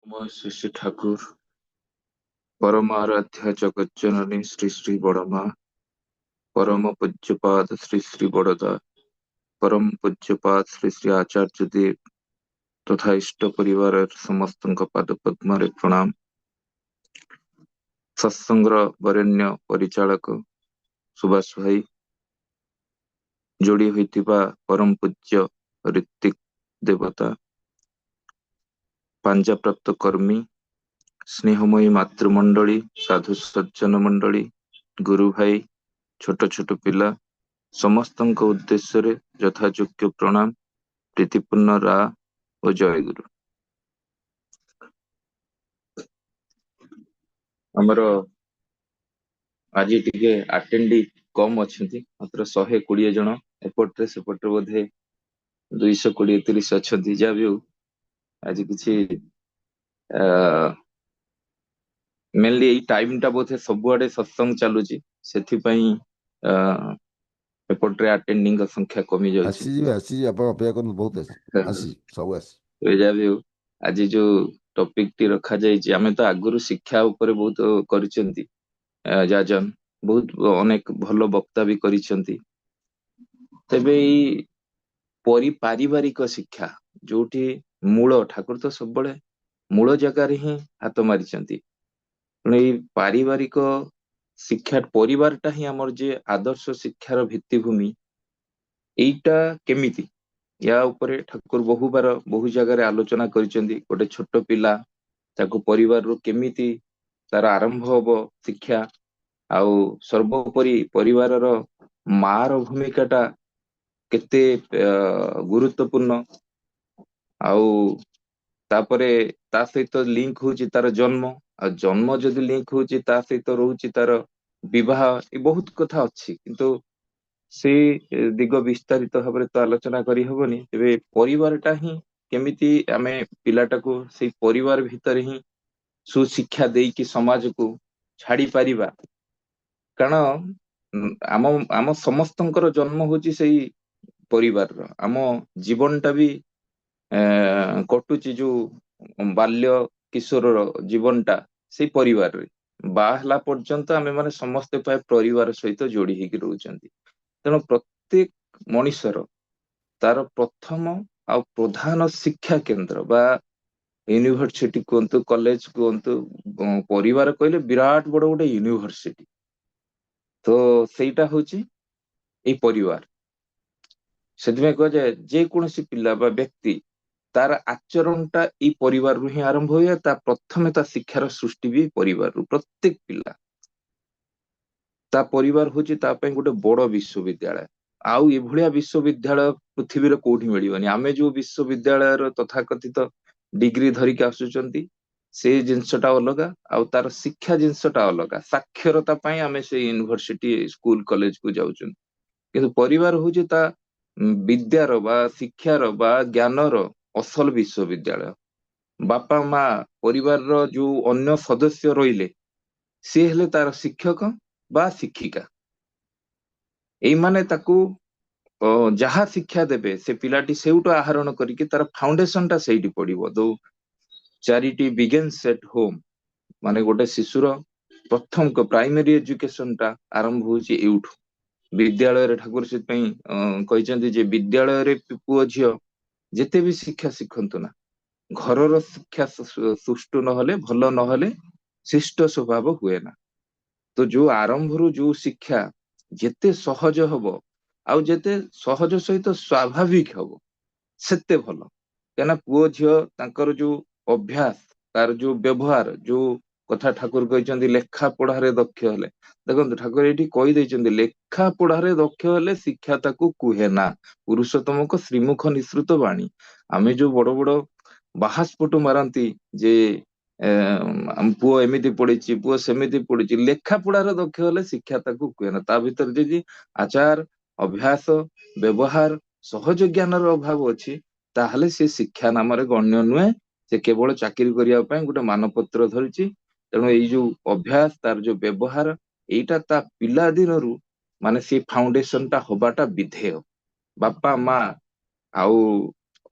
नमः श्री श्री ठाकुर परम आराध्य जगत जननी श्री श्री बड़मा परम पूज्यपाद श्री श्री बड़दा परम पूज्यपाद श्री श्री आचार्य देव तथा इष्ट परिवार समस्त पाद पद्म प्रणाम। सत्संग्र वरेण्य परिचालक सुभाष भाई जोड़ी होइतिबा परम पूज्य ऋत्विक देवता पांजा प्राप्त कर्मी स्नेहमयी मातृमंडली साधु सज्जन मंडली गुरु भाई छोट छोट पिला समस्त उद्देश्य रे यथायोग्य प्रणाम प्रीतिपूर्ण रा और जय गुरु। आमर आज टिके अटेंडी कम अच्छी मात्र 120 जन एपटे सेपटे बोधे 220-30 अच्छा जहाँ भी हो आज किसी मेनली यही टाइम टा बोधे सबुआडे सत्संग चलुची सेथिपाई एपटे अटेंडिंग संख्या कमी जाउची आसी आप अपेक्षा करन बहुत आसी सब आसी जहाँ भी हो आज जो टॉपिक टी रखा जाइए आमे तो आगुरु शिक्षा ऊपर बहुत करिसेंती जाजन बहुत अनेक भल वक्ता भी करिसेंती तेबे पारिवारिक शिक्षा जोठी मूल ठाकुर तो सब बड़े मूल जगार ही हाथ मारी पारिवारिक शिक्षा परिवारटा ही आमर जे आदर्श शिक्षार भित्तिभूमि एटा केमिति या उपरे ठाकुर बहु बार बहु जगार आलोचना करिसेंती गोटे छोट पिला ताको परिवार रो केमिति तार आरंभ होबो शिक्षा आउ सर्वोपरि परिवार रो मार भूमिकाटा केते गुरुत्वपूर्ण आउ तापरे ता सहित लिंक होची तार जन्म आ जन्म जदि लिंक होची ता सहित रहउची तार विवाह ए बहुत कथा अछि किंतु से दिग विस्तारित भाव तो आलोचना करी हबनी तेबे परिवारटा ही केमिति आमे पिलाटाको से परिवार भितर ही सुशिक्षा देई कि समाज को छाड़ी पारिबा कारण आम आम समस्तंकर जन्म होची सेही परिवार रो आम जीवनटा भी कटुची जो बाल्य किशोर जीवनटा से परिवार रे बाहला पर्यंत आमे माने समस्त परिवार सहित जोड़ी हेकि रहउचंती तेणु प्रत्येक मनुष्यर तार प्रथम आ प्रधान शिक्षा केंद्र बा यूनिवर्सिटी कहतु कॉलेज कहतु परिवार कहले विराट बड़ गोटे यूनिवर्सिटी तो सेटा होची ए परिवार से कह जाए जे कौन पिला बा व्यक्ति तार आचरणटा ई परिवार रु ही आरंभ हुए ता प्रथमे ता शिक्षार सृष्टि भी परिवार रु प्रत्येक पिला ता परिवार होची ता पे गोटे बड़ विश्वविद्यालय आउ एभलिया विश्वविद्यालय पृथ्वी रे कोठी मिलिबनी आमे जो विश्वविद्यालय रो तथाकथित डिग्री धरिक आसुचंती से जिनसटा अलगा आउ तार शिक्षा जिनसटा अलगा साक्षरता पाई आमे से यूनिवर्सिटी स्कूल कॉलेज को जाउचन किंतु परिवार होची ता विद्यार बा शिक्षार बा ज्ञानर असल विश्वविद्यालय बापा माँ परिवार रो जो अन्य सदस्य रहिले से हेले तार शिक्षक बा शिक्षिका एई माने ताकू जहा शिक्षा देबे से पिलाटी सेउटो आहरण करिके तार फाउंडेशन टा सेठी पड़िबो दो चैरिटी बिगिन्स एट होम माने गोटे शिशुर प्रथम को प्राइमरी एजुकेशन टा आरंभ होची एउठु विद्यालय रे ठाकुर से कहते जे विद्यालय रे पुओ झियो जेते भी शिक्षा शिखंतु ना घरर शिक्षा सुष्टु नहले भल नहले शिष्ट स्वभाव हुए ना तो जो आरंभ रु जो शिक्षा जेते सहज हबो आउ जेते सहज सहित स्वाभाविक हबो सेते भल केना पुओ झियो तांकर जो अभ्यास तार जो व्यवहार जो कथा ठाकुर कहते लेखा पढ़ारे दक्ष हेले देखो ठाकुर ये कही देते लेखा पढ़ारे दक्ष हेले शिक्षा ताकू कुहे ना पुरुषोत्तम को श्रीमुख निसृत वाणी आमे जो बड़ बड़ बाहास्फोट मारती जे पुओ एमिति पढ़ी पुओ सेमिति पढ़ी लेखा पढ़ारे दक्ष हेले शिक्षा ताकू कुहे ना ता भीतर जदि आचार अभ्यास व्यवहार सहज ज्ञानर अभाव अछि ताहले से शिक्षा नाम गण्य नुहे से केवल चाकरी करिया पय गोटे मानपत्र धरिछि तेणु ये जो अभ्यास तार जो व्यवहार एटा ता पिला दिनरु माने से फाउंडेशन टा होबाटा विधेय बापा माँ आउ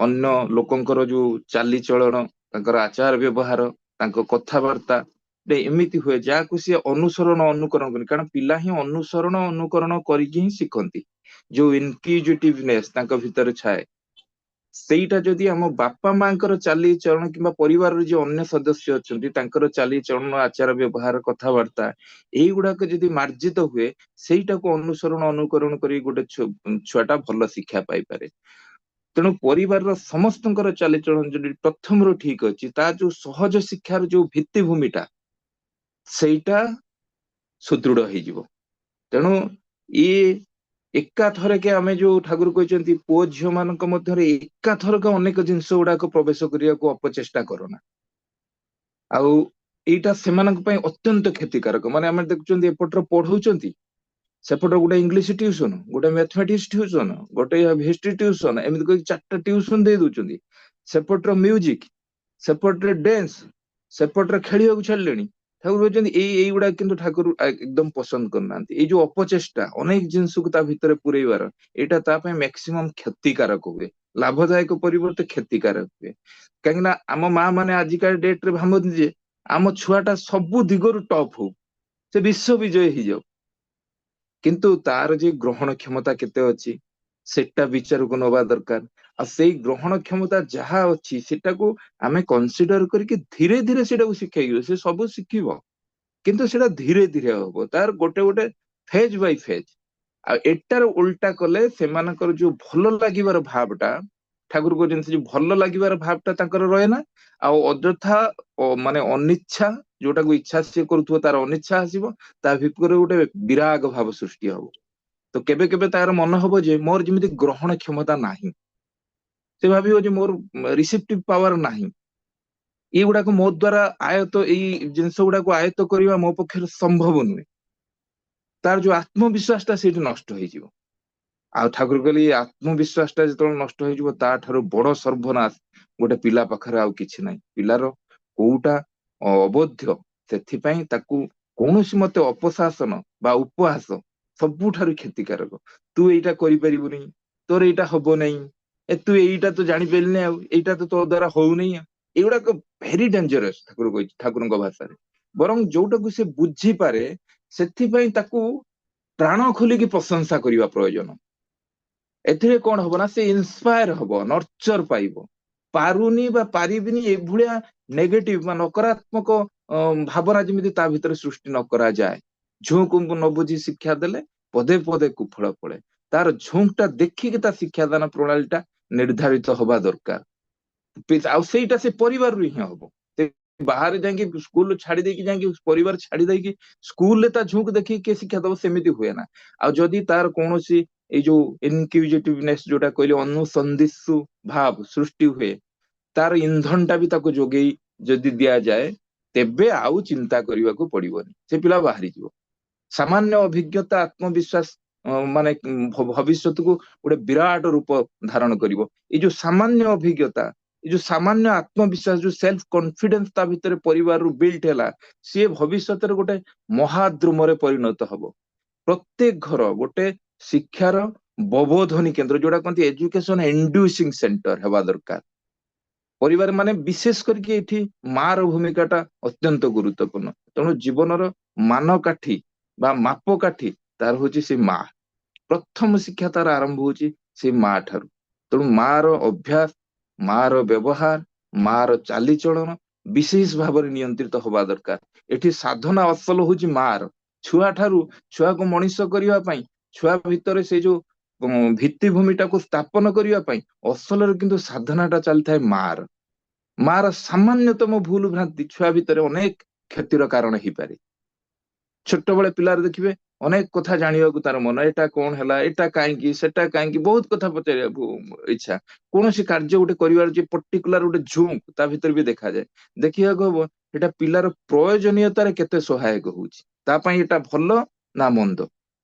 अन्य लोकंकर जो चाली चलन ତାଙ୍କର ଆଚାର ବ୍ୟବହାର, ତାଙ୍କ କଥାବାର୍ତ୍ତା ଏମିତି ହୁଏ ଯାହାକୁ ସିଏ ଅନୁସରଣ ଅନୁକରଣ କରେ, କାରଣ ପିଲା ହିଁ ଅନୁସରଣ ଅନୁକରଣ କରିକି ହିଁ ଶିଖନ୍ତି। ଯୋଉ ଇନକ୍ୟୁଜିଟିଭନେସ୍ ତାଙ୍କ ଭିତରେ ଥାଏ, ସେଇଟା ଯଦି ଆମ ବାପା ମାଙ୍କର ଚାଲିଚଳନ କିମ୍ବା ପରିବାରର ଯୋଉ ଅନ୍ୟ ସଦସ୍ୟ ଅଛନ୍ତି ତାଙ୍କର ଚାଲିଚଳନ, ଆଚାର ବ୍ୟବହାର, କଥାବାର୍ତ୍ତା ଏଇଗୁଡାକ ଯଦି ମାର୍ଜିତ ହୁଏ, ସେଇଟାକୁ ଅନୁସରଣ ଅନୁକରଣ କରି ଗୋଟେ ଛୁଆଟା ଭଲ ଶିକ୍ଷା ପାଇପାରେ। ତେଣୁ ପରିବାରର ସମସ୍ତଙ୍କର ଚାଲିଚଳନ ଯଦି ପ୍ରଥମରୁ ଠିକ ଅଛି, ତା ଯୋଉ ସହଜ ଶିକ୍ଷାର ଯୋଉ ଭିତ୍ତିଭୂମିଟା ସେଇଟା ସୁଦୃଢ ହେଇଯିବ। ତେଣୁ ଇଏ ଏକାଥରକେ ଆମେ ଯୋଉ ଠାକୁର କହିଛନ୍ତି ପୁଅ ଝିଅ ମାନଙ୍କ ମଧ୍ୟରେ ଏକାଥରକେ ଅନେକ ଜିନିଷ ଗୁଡାକ ପ୍ରବେଶ କରିବାକୁ ଅପଚେଷ୍ଟା କରନା। ଆଉ ଏଇଟା ସେମାନଙ୍କ ପାଇଁ ଅତ୍ୟନ୍ତ କ୍ଷତିକାରକ। ମାନେ ଆମେ ଦେଖୁଛନ୍ତି ଏପଟରେ ପଢଉଛନ୍ତି, ସେପଟେ ଗୋଟେ ଇଂଲିଶ ଟ୍ୟୁସନ, ଗୋଟେ ମ୍ୟାଥମେଟିକ୍ସ ଟ୍ୟୁସନ, ଗୋଟେ ହିଷ୍ଟ୍ରି ଟ୍ୟୁସନ, ଏମିତି କରି 4ଟା ଟ୍ୟୁସନ ଦେଇ ଦଉଛନ୍ତି। ସେପଟର ମ୍ୟୁଜିକ, ସେପଟରେ ଡ୍ୟାନ୍ସ, ସେପଟରେ ଖେଳିବାକୁ ଛାଡିଲେଣି। ଠାକୁର କହିଛନ୍ତି ଏଇଗୁଡା କିନ୍ତୁ ଠାକୁର ଏକଦମ ପସନ୍ଦ କରୁନାହାନ୍ତି। ଏଇ ଯୋଉ ଅପଚେଷ୍ଟା ଅନେକ ଜିନିଷକୁ ତା ଭିତରେ ପୁରେଇବାର, ଏଇଟା ତା ପାଇଁ ମ୍ୟାକ୍ସିମମ୍ କ୍ଷତିକାରକ ହୁଏ, ଲାଭଦାୟକ ପରିବର୍ତ୍ତେ କ୍ଷତିକାରକ ହୁଏ। କାହିଁକି ନା ଆମ ମା ମାନେ ଆଜିକା ଡେଟରେ ଭାବନ୍ତି ଯେ ଆମ ଛୁଆଟା ସବୁ ଦିଗରୁ ଟପ୍ ହଉ, ସେ ବିଶ୍ୱ ବିଜୟ ହେଇଯାଉ, କିନ୍ତୁ ତାର ଯେ ଗ୍ରହଣ କ୍ଷମତା କେତେ ଅଛି ସେଟା ବିଚାରକୁ ନବା ଦରକାର। ଆଉ ସେଇ ଗ୍ରହଣ କ୍ଷମତା ଯାହା ଅଛି ସେଟାକୁ ଆମେ କନସିଡର କରିକି ଧୀରେ ଧୀରେ ସେଟାକୁ ଶିଖେଇବ। ସେ ସବୁ ଶିଖିବ କିନ୍ତୁ ସେଟା ଧୀରେ ଧୀରେ ହବ, ତାର ଗୋଟେ ଗୋଟେ ଫେଜ ବାଇ ଫେଜ। ଆଉ ଏଟାର ଉଲ୍ଟା କଲେ ସେମାନଙ୍କର ଯୋଉ ଭଲ ଲାଗିବାର ଭାବଟା, ଠାକୁର କହୁଛନ୍ତି ଯୋଉ ଭଲ ଲାଗିବାର ଭାବଟା ତାଙ୍କର ରହେ ନା, ଆଉ ଅଯଥା ମାନେ ଅନିଚ୍ଛା, ଯୋଉଟାକୁ ଇଚ୍ଛା ସିଏ କରୁଥିବ ତାର ଅନିଚ୍ଛା ଆସିବ, ତା ଭିତରେ ଗୋଟେ ବିରାଗ ଭାବ ସୃଷ୍ଟି ହବ। ତ କେବେ କେବେ ତାର ମନ ହବ ଯେ ମୋର ଯେମିତି ଗ୍ରହଣ କ୍ଷମତା ନାହିଁ, ସେ ଭାବିବ ଯେ ମୋର ରିସିପ୍ଟିଭ ପାୱାର ନାହିଁ, ଏଇଗୁଡାକୁ ମୋ ଦ୍ଵାରା ଆୟତ, ଏଇ ଜିନିଷ ଗୁଡାକୁ ଆୟତ କରିବା ମୋ ପକ୍ଷରେ ସମ୍ଭବ ନୁହେଁ। ତାର ଯୋଉ ଆତ୍ମବିଶ୍ୱାସ ଟା ସେଇଠି ନଷ୍ଟ ହେଇଯିବ। ଆଉ ଠାକୁର କହିଲେ ଏଇ ଆତ୍ମବିଶ୍ୱାସ ଟା ଯେତେବେଳେ ନଷ୍ଟ ହେଇଯିବ, ତାଠାରୁ ବଡ ସର୍ବନାଶ ଗୋଟେ ପିଲା ପାଖରେ ଆଉ କିଛି ନାହିଁ। ପିଲାର କୋଉଟା ଅବୋଧ୍ୟ, ସେଥିପାଇଁ ତାକୁ କୌଣସି ମତେ ଅପଶାସନ ବା ଉପହାସ ସବୁଠାରୁ କ୍ଷତିକାରକ। ତୁ ଏଇଟା କରିପାରିବୁନି, ତୋର ଏଇଟା ହବ ନାହିଁ, ତୁ ଏଇଟା ତ ଜାଣିପାରିଲୁନି, ଆଉ ଏଇଟା ତ ତୋ ଦ୍ଵାରା ହଉନି, ଏଗୁଡାକ ଭେରି ଡେଞ୍ଜରସ୍ ଠାକୁର କହିଛି, ଠାକୁରଙ୍କ ଭାଷାରେ। ବରଂ ଯୋଉଟାକୁ ସେ ବୁଝିପାରେ ସେଥିପାଇଁ ତାକୁ ପ୍ରାଣ ଖୋଲିକି ପ୍ରଶଂସା କରିବା ପ୍ରୟୋଜନ। ଏଥିରେ କଣ ହବ ନା, ସେ ଇନ୍ସପାୟାର ହବ, ନର୍ଚର ପାଇବ। ପାରୁନି ବା ପାରିବିନି ଏଭଳିଆ ନେଗେଟିଭ ବା ନକାରାତ୍ମକ ଭାବନା ଯେମିତି ତା ଭିତରେ ସୃଷ୍ଟି ନ କରାଯାଏ। ଝୁଁକୁ ନ ବୁଝି ଶିକ୍ଷା ଦେଲେ ପଦେ ପଦେ କୁଫଳ ଫଳେ। ତାର ଝୁଁଟା ଦେଖିକି ତା ଶିକ୍ଷାଦାନ ପ୍ରଣାଳୀ ଟା ନିର୍ଦ୍ଧାରିତ ହବା ଦରକାର। ଆଉ ସେଇଟା ସେ ପରିବାରରୁ ହିଁ ହବ। ସେ ବାହାରେ ଯାଇକି ସ୍କୁଲ ଛାଡି ଦେଇକି ଯାଇକି ପରିବାର ଛାଡି ଦେଇକି ସ୍କୁଲରେ ତା ଝୁଁକୁ ଦେଖିକି କିଏ ଶିକ୍ଷା ଦବ, ସେମିତି ହୁଏ ନା। ଆଉ ଯଦି ତାର କୌଣସି ଏଇ ଯୋଉ ଇନକ୍ୟୁଜିଟିଭନେସ୍ ଯୋଉଟା କହିଲେ ଅନୁସନ୍ଧିତ୍ସୁ ଭାବ ସୃଷ୍ଟି ହୁଏ, ତାର ଇନ୍ଧନ ଟା ବି ତାକୁ ଯୋଗେଇ ଯଦି ଦିଆଯାଏ, ତେବେ ଆଉ ଚିନ୍ତା କରିବାକୁ ପଡିବନି, ସେ ପିଲା ବାହାରିଯିବ। ସାମାନ୍ୟ ଅଭିଜ୍ଞତା ଆତ୍ମବିଶ୍ୱାସ ମାନେ ଭବିଷ୍ୟତକୁ ଗୋଟେ ବିରାଟ ରୂପ ଧାରଣ କରିବ। ଏଇ ଯୋଉ ସାମାନ୍ୟ ଅଭିଜ୍ଞତା, ଏଇ ଯୋଉ ସାମାନ୍ୟ ଆତ୍ମବିଶ୍ୱାସ, ଯୋଉ ସେଲ୍ଫ କନଫିଡେନ୍ସ ତା ଭିତରେ ପରିବାରରୁ ବିଲ୍ଟ ହେଲା, ସିଏ ଭବିଷ୍ୟତରେ ଗୋଟେ ମହାଦ୍ରୁମରେ ପରିଣତ ହବ। ପ୍ରତ୍ୟେକ ଘର ଗୋଟେ ଶିକ୍ଷାର ବବୋଧନୀ କେନ୍ଦ୍ର, ଯୋଉଟା କହନ୍ତି ଏଜୁକେସନ ଇଣ୍ଡ୍ୟୁସିଂ ସେଣ୍ଟର ହେବା ଦରକାର। ପରିବାର ମାନେ ବିଶେଷ କରିକି ଏଠି ମାର ଭୂମିକା ଟା ଅତ୍ୟନ୍ତ ଗୁରୁତ୍ୱପୂର୍ଣ୍ଣ। ତେଣୁ ଜୀବନର ମାନକାଠି ବା ମାପକାଠି ତାର ହଉଛି ସେ ମା। ପ୍ରଥମ ଶିକ୍ଷା ତାର ଆରମ୍ଭ ହଉଛି ସେ ମା ଠାରୁ। ତେଣୁ ମାର ଅଭ୍ୟାସ, ମାର ବ୍ୟବହାର, ମାର ଚାଲିଚଳନ ବିଶେଷ ଭାବରେ ନିୟନ୍ତ୍ରିତ ହବା ଦରକାର। ଏଠି ସାଧନା ଅସଲ ହଉଛି ମାର। ଛୁଆ ଠାରୁ ଛୁଆକୁ ମଣିଷ କରିବା ପାଇଁ, ଛୁଆ ଭିତରେ ସେ ଯୋଉ ଭିତ୍ତିଭୂମିଟାକୁ ସ୍ଥାପନ କରିବା ପାଇଁ ଅସଲରେ କିନ୍ତୁ ସାଧନାଟା ଚାଲିଥାଏ ମାର। ମାର ସାମାନ୍ୟତମ ଭୁଲ ଭ୍ରାନ୍ତି ଛୁଆ ଭିତରେ ଅନେକ କ୍ଷତିର କାରଣ ହେଇପାରେ। ଛୋଟବେଳେ ପିଲାର ଦେଖିବେ ଅନେକ କଥା ଜାଣିବାକୁ ତାର ମନ, ଏଟା କଣ ହେଲା, ଏଟା କାହିଁକି, ସେଟା କାହିଁକି, ବହୁତ କଥା ପଚାରିବାକୁ ଇଚ୍ଛା। କୌଣସି କାର୍ଯ୍ୟ ଗୋଟେ କରିବାର ଯେ ପର୍ଟିକୁଲାର ଗୋଟେ ଝୁଙ୍କ ତା ଭିତରେ ବି ଦେଖାଯାଏ। ଦେଖିବାକୁ ହବ ଏଟା ପିଲାର ପ୍ରୟୋଜନୀୟତାରେ କେତେ ସହାୟକ ହଉଛି, ତା ପାଇଁ ଏଟା ଭଲ ନା ମନ୍ଦ।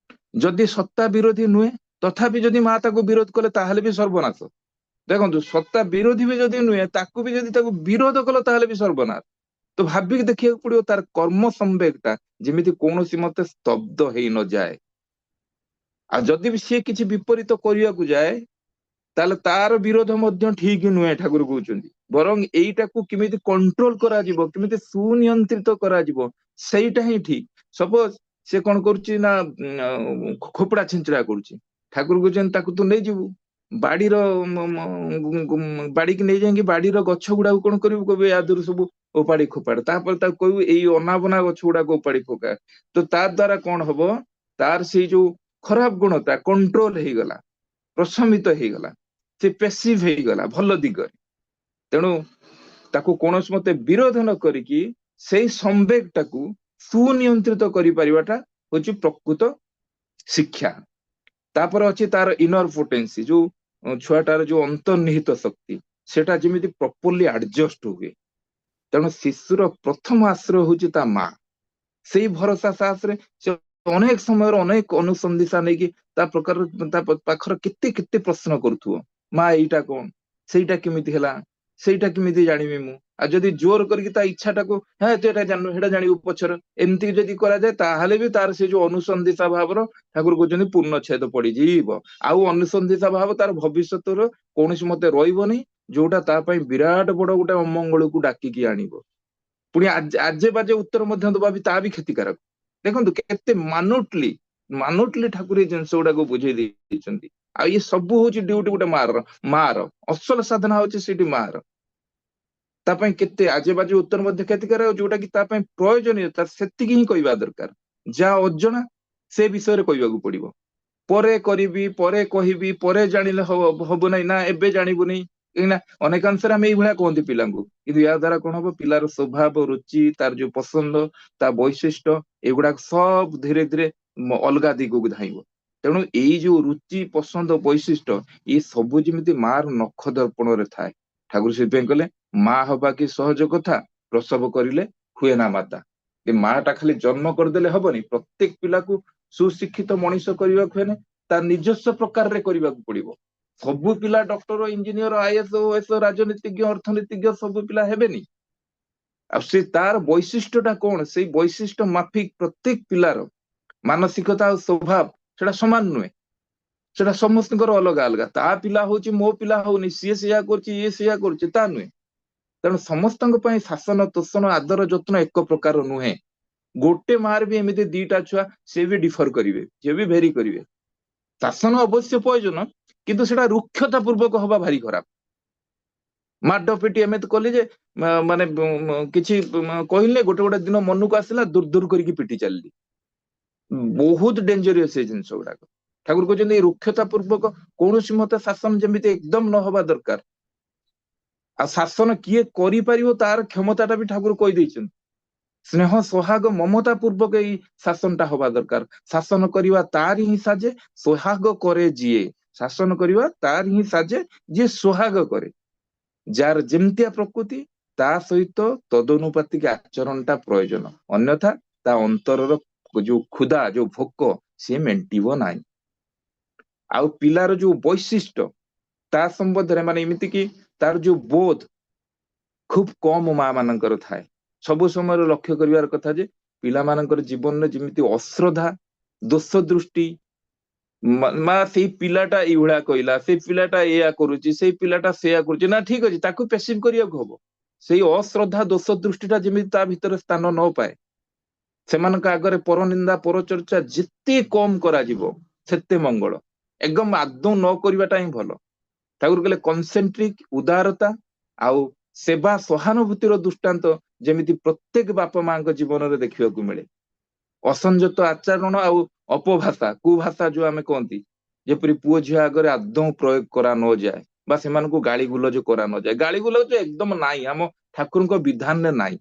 ଯଦି ସତ୍ତା ବିରୋଧୀ ନୁହେଁ, ତଥାପି ଯଦି ମା ତାକୁ ବିରୋଧ କଲେ ତାହେଲେ ବି ସର୍ବନାଶ। ଦେଖନ୍ତୁ ସତ୍ତା ବିରୋଧୀ ବି ଯଦି ନୁହେଁ, ତାକୁ ବି ଯଦି ତାକୁ ବିରୋଧ କଲ ତାହେଲେ ବି ସର୍ବନାଶ। ତ ଭାବିକି ଦେଖିବାକୁ ପଡିବ ତାର କର୍ମ ସମ୍ବେଗଟା ଯେମିତି କୌଣସି ମତେ ସ୍ତବ୍ଧ ହେଇ ନଯାଏ। ଆଉ ଯଦି ବି ସିଏ କିଛି ବିପରୀତ କରିବାକୁ ଯାଏ, ତାହେଲେ ତାର ବିରୋଧ ମଧ୍ୟ ଠିକ ନୁହେଁ ଠାକୁର କହୁଛନ୍ତି। ବରଂ ଏଇଟାକୁ କେମିତି କଣ୍ଟ୍ରୋଲ କରାଯିବ, କେମିତି ସୁନିୟନ୍ତ୍ରିତ କରାଯିବ, ସେଇଟା ହିଁ ଠିକ। ସପୋଜ ସେ କଣ କରୁଛି ନା ଖୋପଡା ଛିଞ୍ଚଡା କରୁଛି, ଠାକୁର କହୁଛନ୍ତି ତାକୁ ତୁ ନେଇଯିବୁ ବାଡିର ବାଡିକି ନେଇ ଯାଇକି ବାଡିର ଗଛ ଗୁଡାକୁ କଣ କରିବୁ, କହିବୁ ୟା ଦେହରୁ ସବୁ ଓପାଡି ଖୋପାଡ, ତାପରେ ତାକୁ କହିବୁ ଏଇ ଅନାବନା ଗଛ ଗୁଡାକୁ ଓପାଡି ପକା। ତ ତା ଦ୍ଵାରା କଣ ହବ, ତାର ସେଇ ଯୋଉ ଖରାପ ଗୁଣଟା କଣ୍ଟ୍ରୋଲ ହେଇଗଲା, ପ୍ରଶମିତ ହେଇଗଲା, ସେ ପେସିଭ ହେଇଗଲା ଭଲ ଦିଗରେ। ତେଣୁ ତାକୁ କୌଣସି ମତେ ବିରୋଧ ନ କରିକି ସେଇ ସମ୍ବେଗଟାକୁ ସୁନିୟନ୍ତ୍ରିତ କରିପାରିବାଟା ହଉଛି ପ୍ରକୃତ ଶିକ୍ଷା। ତାପରେ ଅଛି ତାର ଇନର ପୋଟେନ୍ସି, ଯୋଉ ଛୁଆଟାର ଯୋଉ ଅନ୍ତର୍ନିହିତ ଶକ୍ତି, ସେଟା ଯେମିତି ପ୍ରପରଲି ଆଡଜଷ୍ଟ ହୁଏ। ତେଣୁ ଶିଶୁର ପ୍ରଥମ ଆଶ୍ରୟ ହଉଛି ତା ମା। ସେଇ ଭରସା ସାହସରେ ସେ ଅନେକ ସମୟରେ ଅନେକ ଅନୁସନ୍ଧିସା ନେଇକି ତା ପାଖରେ କେତେ କେତେ ପ୍ରଶ୍ନ କରୁଥିବ, ମା ଏଇଟା କଣ, ସେଇଟା କେମିତି ହେଲା, ସେଇଟା କେମିତି ଜାଣିବି ମୁଁ। ଆଉ ଯଦି ଜୋର କରିକି ତା ଇଚ୍ଛାଟାକୁ ହଁ ତୁ ଏଟା ଜାଣିନୁ ସେଇଟା ଜାଣିବୁ ପଛରେ, ଏମିତି ଯଦି କରାଯାଏ ତାହେଲେ ବି ତାର ସେ ଯୋଉ ଅନୁସନ୍ଧିସା ଭାବର ଠାକୁର କହୁଛନ୍ତି ପୂର୍ଣ୍ଣଚ୍ଛେଦ ପଡିଯିବ। ଆଉ ଅନୁସନ୍ଧିସା ଭାବ ତାର ଭବିଷ୍ୟତର କୌଣସି ମତେ ରହିବନି, ଯୋଉଟା ତା ପାଇଁ ବିରାଟ ବଡ ଗୋଟେ ଅମଙ୍ଗଳକୁ ଡାକିକି ଆଣିବ। ପୁଣି ଆଜେ ବାଜେ ଉତ୍ତର ମଧ୍ୟ ଦବା ବି ତା ବି କ୍ଷତିକାରକ। ଦେଖନ୍ତୁ କେତେ ମାନୁଟଲି ଠାକୁର ଏଇ ଜିନିଷ ଗୁଡାକୁ ବୁଝେଇ ଦେଇଛନ୍ତି। ଆଉ ଇଏ ସବୁ ହଉଛି ଡ୍ୟୁଟି ଗୋଟେ ମାର ଅସଲ ସାଧନା ହଉଛି ସେଇଠି ମାର। ତା ପାଇଁ କେତେ ଆଜେ ବାଜେ ଉତ୍ତର ମଧ୍ୟ କ୍ଷତିକାରକ, ଯୋଉଟା କି ତା ପାଇଁ ପ୍ରୟୋଜନୀୟ ତାର ସେତିକି ହିଁ କହିବା ଦରକାର। ଯାହା ଅଜଣା ସେ ବିଷୟରେ କହିବାକୁ ପଡିବ। ପରେ କରିବି, ପରେ କହିବି, ପରେ ଜାଣିଲେ ହବ ନାହିଁ, ନା ଏବେ ଜାଣିବୁନି। କାହିଁକିନା ଅନେକାଂଶରେ ଆମେ ଏଇଭଳିଆ କୁହନ୍ତି ପିଲାଙ୍କୁ, କିନ୍ତୁ ୟା ଦ୍ଵାରା କଣ ହବ, ପିଲାର ସ୍ୱଭାବ, ରୁଚି, ତାର ଯୋଉ ପସନ୍ଦ, ତା ବୈଶିଷ୍ଟ୍ୟ, ଏଗୁଡାକ ସବୁ ଧୀରେ ଧୀରେ ଅଲଗା ଦିଗକୁ ଧାଇଁବ। ତେଣୁ ଏଇ ଯୋଉ ରୁଚି, ପସନ୍ଦ, ବୈଶିଷ୍ଟ୍ୟ, ଏ ସବୁ ଯେମିତି ମାର ନଖ ଦର୍ପଣରେ ଥାଏ। ଠାକୁର ସେଥିପାଇଁ କହିଲେ ମା ହବା କି ସହଜ କଥା, ପ୍ରସବ କରିଲେ ହୁଏ ନା ମାତା। ଏ ମା ଟା ଖାଲି ଜନ୍ମ କରିଦେଲେ ହବନି, ପ୍ରତ୍ୟେକ ପିଲାକୁ ସୁଶିକ୍ଷିତ ମଣିଷ କରିବାକୁ ହେଲେ ତା ନିଜସ୍ୱ ପ୍ରକାରରେ କରିବାକୁ ପଡିବ। ସବୁ ପିଲା ଡକ୍ଟର, ଇଞ୍ଜିନିୟର, ଆଇଏସ୍, ଓଏସ୍, ରାଜନୀତିଜ୍ଞ, ଅର୍ଥନୀତିଜ୍ଞ ସବୁ ପିଲା ହେବେନି। ଆଉ ସେ ତାର ବୈଶିଷ୍ଟ୍ୟ ଟା କଣ, ସେଇ ବୈଶିଷ୍ଟ୍ୟ ମାଫିକ ପ୍ରତ୍ୟେକ ପିଲାର ମାନସିକତା ଆଉ ସ୍ୱଭାବ ସେଟା ସମାନ ନୁହେଁ। ସେଟା ସମସ୍ତଙ୍କର ଅଲଗା ଅଲଗା। ତା ପିଲା ହଉଛି ମୋ ପିଲା ହଉନି, ସିଏ ସେଇଆ କରୁଛି, ଇଏ ସେଇଆ କରୁଛି, ତା ନୁହେଁ। ତେଣୁ ସମସ୍ତଙ୍କ ପାଇଁ ଶାସନ, ତୋଷଣ, ଆଦର, ଯତ୍ନ ଏକ ପ୍ରକାର ନୁହେଁ। ଗୋଟେ ମାର ବି ଏମିତି ଦିଟା ଛୁଆ, ସେ ବି ଡିଫର କରିବେ, ସେ ବି ଭେରି କରିବେ। ଶାସନ ଅବଶ୍ୟ ପ୍ରୟୋଜନ, କିନ୍ତୁ ସେଟା ରୁକ୍ଷତା ପୂର୍ବକ ହବା ଭାରି ଖରାପ। ମାଡ ପିଟି ଏମିତି କଲି ଯେ ମାନେ କିଛି କହିଲେ ଗୋଟେ ଗୋଟେ ଦିନ ମନକୁ ଆସିଲା ଦୂର ଦୂର କରିକି ପିଟି ଚାଲିଲି। ବହୁତ ଡେଞ୍ଜରିୟସ୍ ଏ ଜିନିଷ ଗୁଡାକ। ଠାକୁର କହୁଛନ୍ତି ଏଇ ରୁକ୍ଷତା ପୂର୍ବକ କୌଣସି ମତେ ଶାସନ ଯେମିତି ଏକଦମ ନ ହବା ଦରକାର। ଆଉ ଶାସନ କିଏ କରିପାରିବ ତାର କ୍ଷମତା ଟା ବି ଠାକୁର କହିଦେଇଛନ୍ତି। ସ୍ନେହ, ସୋହାଗ, ମମତା ପୂର୍ବକ ଏଇ ଶାସନଟା ହବା ଦରକାର। ଶାସନ କରିବା ତାରି ହିଁ ସାଜେ, ସୋହାଗ କରେ ଯିଏ। ଶାସନ କରିବା ତାର ହିଁ ସାଜେ, ଯିଏ ସୋହାଗ କରେ। ଯାର ଯେମିତିଆ ପ୍ରକୃତି, ତା ସହିତ ତଦନୁପାତିକ ଆଚରଣଟା ପ୍ରୟୋଜନ। ଅନ୍ୟଥା ତା ଅନ୍ତରର ଯୋଉ କ୍ଷୁଧା, ଯୋଉ ଭୋକ, ସିଏ ମେଣ୍ଟିବ ନାହିଁ। ଆଉ ପିଲାର ଯୋଉ ବୈଶିଷ୍ଟ୍ୟ, ତା ସମ୍ବନ୍ଧରେ ମାନେ ଏମିତି କି ତାର ଯୋଉ ବୋଧ ଖୁବ କମ ମା ମାନଙ୍କର ଥାଏ। ସବୁ ସମୟରେ ଲକ୍ଷ୍ୟ କରିବାର କଥା ଯେ ପିଲାମାନଙ୍କର ଜୀବନରେ ଯେମିତି ଅଶ୍ରଦ୍ଧା, ଦୋଷ ଦୃଷ୍ଟି, ମା ସେଇ ପିଲାଟା ଏଇଭଳିଆ କହିଲା, ସେଇ ପିଲାଟା ଏଇଆ କରୁଛି, ସେଇ ପିଲାଟା ସେଇଆ କରୁଛି, ନା ଠିକ ଅଛି ତାକୁ ପେସିଭ କରିବାକୁ ହବ। ସେଇ ଅଶ୍ରଦ୍ଧା, ଦୋଷ ଦୃଷ୍ଟିଟା ଯେମିତି ତା ଭିତରେ ସ୍ଥାନ ନ ପାଏ। ସେମାନଙ୍କ ଆଗରେ ପରନିନ୍ଦା, ପରଚର୍ଚ୍ଚା ଯେତେ କମ କରାଯିବ ସେତେ ମଙ୍ଗଳ। ଏକଦମ ଆଦୌ ନ କରିବାଟା ହିଁ ଭଲ। ଠାକୁର କହିଲେ କନସେଣ୍ଟ୍ରିକ, ଉଦାରତା ଆଉ ସେବା, ସହାନୁଭୂତିର ଦୃଷ୍ଟାନ୍ତ ଯେମିତି ପ୍ରତ୍ୟେକ ବାପା ମାଙ୍କ ଜୀବନରେ ଦେଖିବାକୁ ମିଳେ। ଅସଂଯତ ଆଚରଣ ଆଉ ଅପଭାଷା, କୁଭାଷା ଯୋଉ ଆମେ କହନ୍ତି, ଯେପରି ପୁଅ ଝିଅ ଆଗରେ ଆଦୌ ପ୍ରୟୋଗ କରା ନଯାଏ, ବା ସେମାନଙ୍କୁ ଗାଳି ଗୁଲଜ କରା ନଯାଏ। ଗାଳି ଗୁଲଜ ଏକଦମ ନାହିଁ, ଆମ ଠାକୁରଙ୍କ ବିଧାନରେ ନାହିଁ।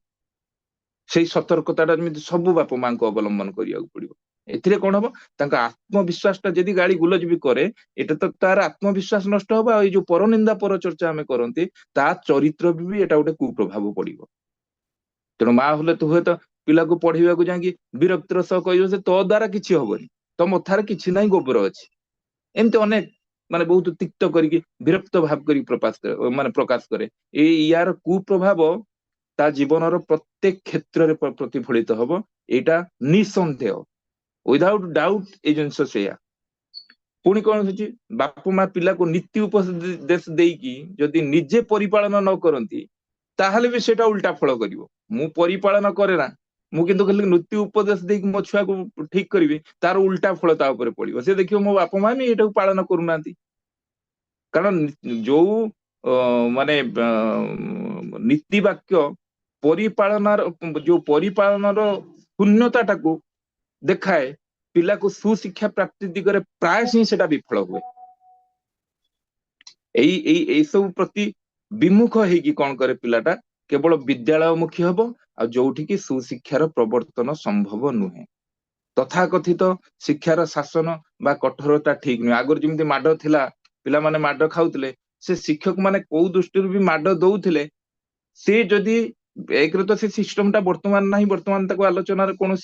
ସେଇ ସତର୍କତାଟା ଯେମିତି ସବୁ ବାପା ମାଙ୍କୁ ଅବଲମ୍ବନ କରିବାକୁ ପଡିବ। ଏଥିରେ କଣ ହବ, ତାଙ୍କ ଆତ୍ମବିଶ୍ୱାସ ଟା ଯଦି ଗାଳି ଗୁଲଜ ବି କରେ, ଏଟା ତ ତାର ଆତ୍ମବିଶ୍ୱାସ ନଷ୍ଟ ହବ। ଆଉ ଏଇ ଯୋଉ ପରନିନ୍ଦା, ପରଚର୍ଚ୍ଚା ଆମେ କରନ୍ତି, ତା ଚରିତ୍ର ବି ଏଟା ଗୋଟେ କୁପ୍ରଭାବ ପଡିବ। ତେଣୁ ମା ହେଲେ ତୁ ହୁଏତ ପିଲାକୁ ପଢେଇବାକୁ ଯାଇକି ବିରକ୍ତିର ସହ କହିବ ଯେ ତୋ ଦ୍ଵାରା କିଛି ହବନି, ତୋ ମଥାରେ କିଛି ନାହିଁ, ଗୋବର ଅଛି। ଏମିତି ଅନେକ ମାନେ ବହୁତ ତିକ୍ତ କରିକି, ବିରକ୍ତ ଭାବ କରି ପ୍ରକାଶ କରେ। ଏଇ ୟାର କୁପ୍ରଭାବ ତା ଜୀବନର ପ୍ରତ୍ୟେକ କ୍ଷେତ୍ରରେ ପ୍ରତିଫଳିତ ହବ। ଏଇଟା ନିଃସନ୍ଦେହ, ୱିଦାଉଟ ଡାଉଟ ଏଇ ଜିନିଷ ସେଇଆ। पुणी कौन होची बापू माँ पिला को नीति उपदेश देकी जदि निजे परिपालन न करती ताहले भी सेटा उल्टा फल करिवो मु परिपालन करे ना मु किंतु खाली नीति उपदेश देकी मो छुआ को ठीक करिवि तार उल्टा फल ता ऊपर पड़िवो से देखियो मो बापू माँ भी एटा पालन करूनांती कारण जो माने नीति वाक्य परिपालनार जो परिपालनार शून्यता को देखाए पिला को सुशिक्षा प्राप्ति दिगरे प्राय ही सेटा विफल हुए एई सब प्रति विमुख हेकी कौन करे पिलाटा केवल विद्यालयमुखी हबो आ जोठी की सुशिक्षार प्रवर्तन संभव नुहे तथाकथित शिक्षार शासन बा कठोरता ठीक नुहे आगर जमिति माड थिला पिला माने माड खाउतले से शिक्षक माने को दृष्टि भी माड दउथिले से जदि एक तो से सिस्टम टा वर्तमान नहीं वर्तमान तक आलोचना कौन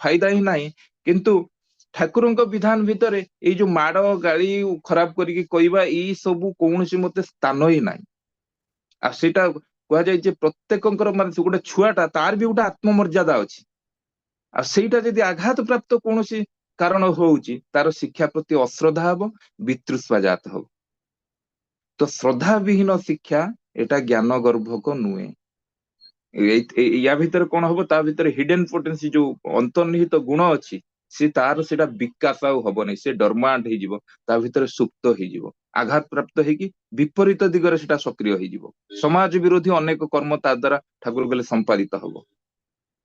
फायदा ही नहीं किंतु ठाकुर विधान भितर ये जो माड़ गाड़ी खराब करके कहवा ये सब कौन मत स्थान ही ना आ सेटा कह जाए प्रत्येक मान गोटे छुआटा तार भी गोटे आत्ममर्यादा अच्छी आ सेटा जदि आघात प्राप्त कौन कारण होउची तार शिक्षा प्रति अश्रद्धा हम वितृष्णा जात हो तो श्रद्धा विहीन शिक्षा एटा ज्ञान गर्भक नुहे या भितर कौन हम ता भितर हिडन पोटेंसी जो अंतर्निहित गुण अच्छी सी तार सेटा विकास हम से डरमांट हो ता भितर सुप्त हो आघात प्राप्त होगी विपरीत दिगरे सेटा सक्रिय हो समाज विरोधी अनेक कर्म ता द्वारा ठाकुर कहले संपादित हम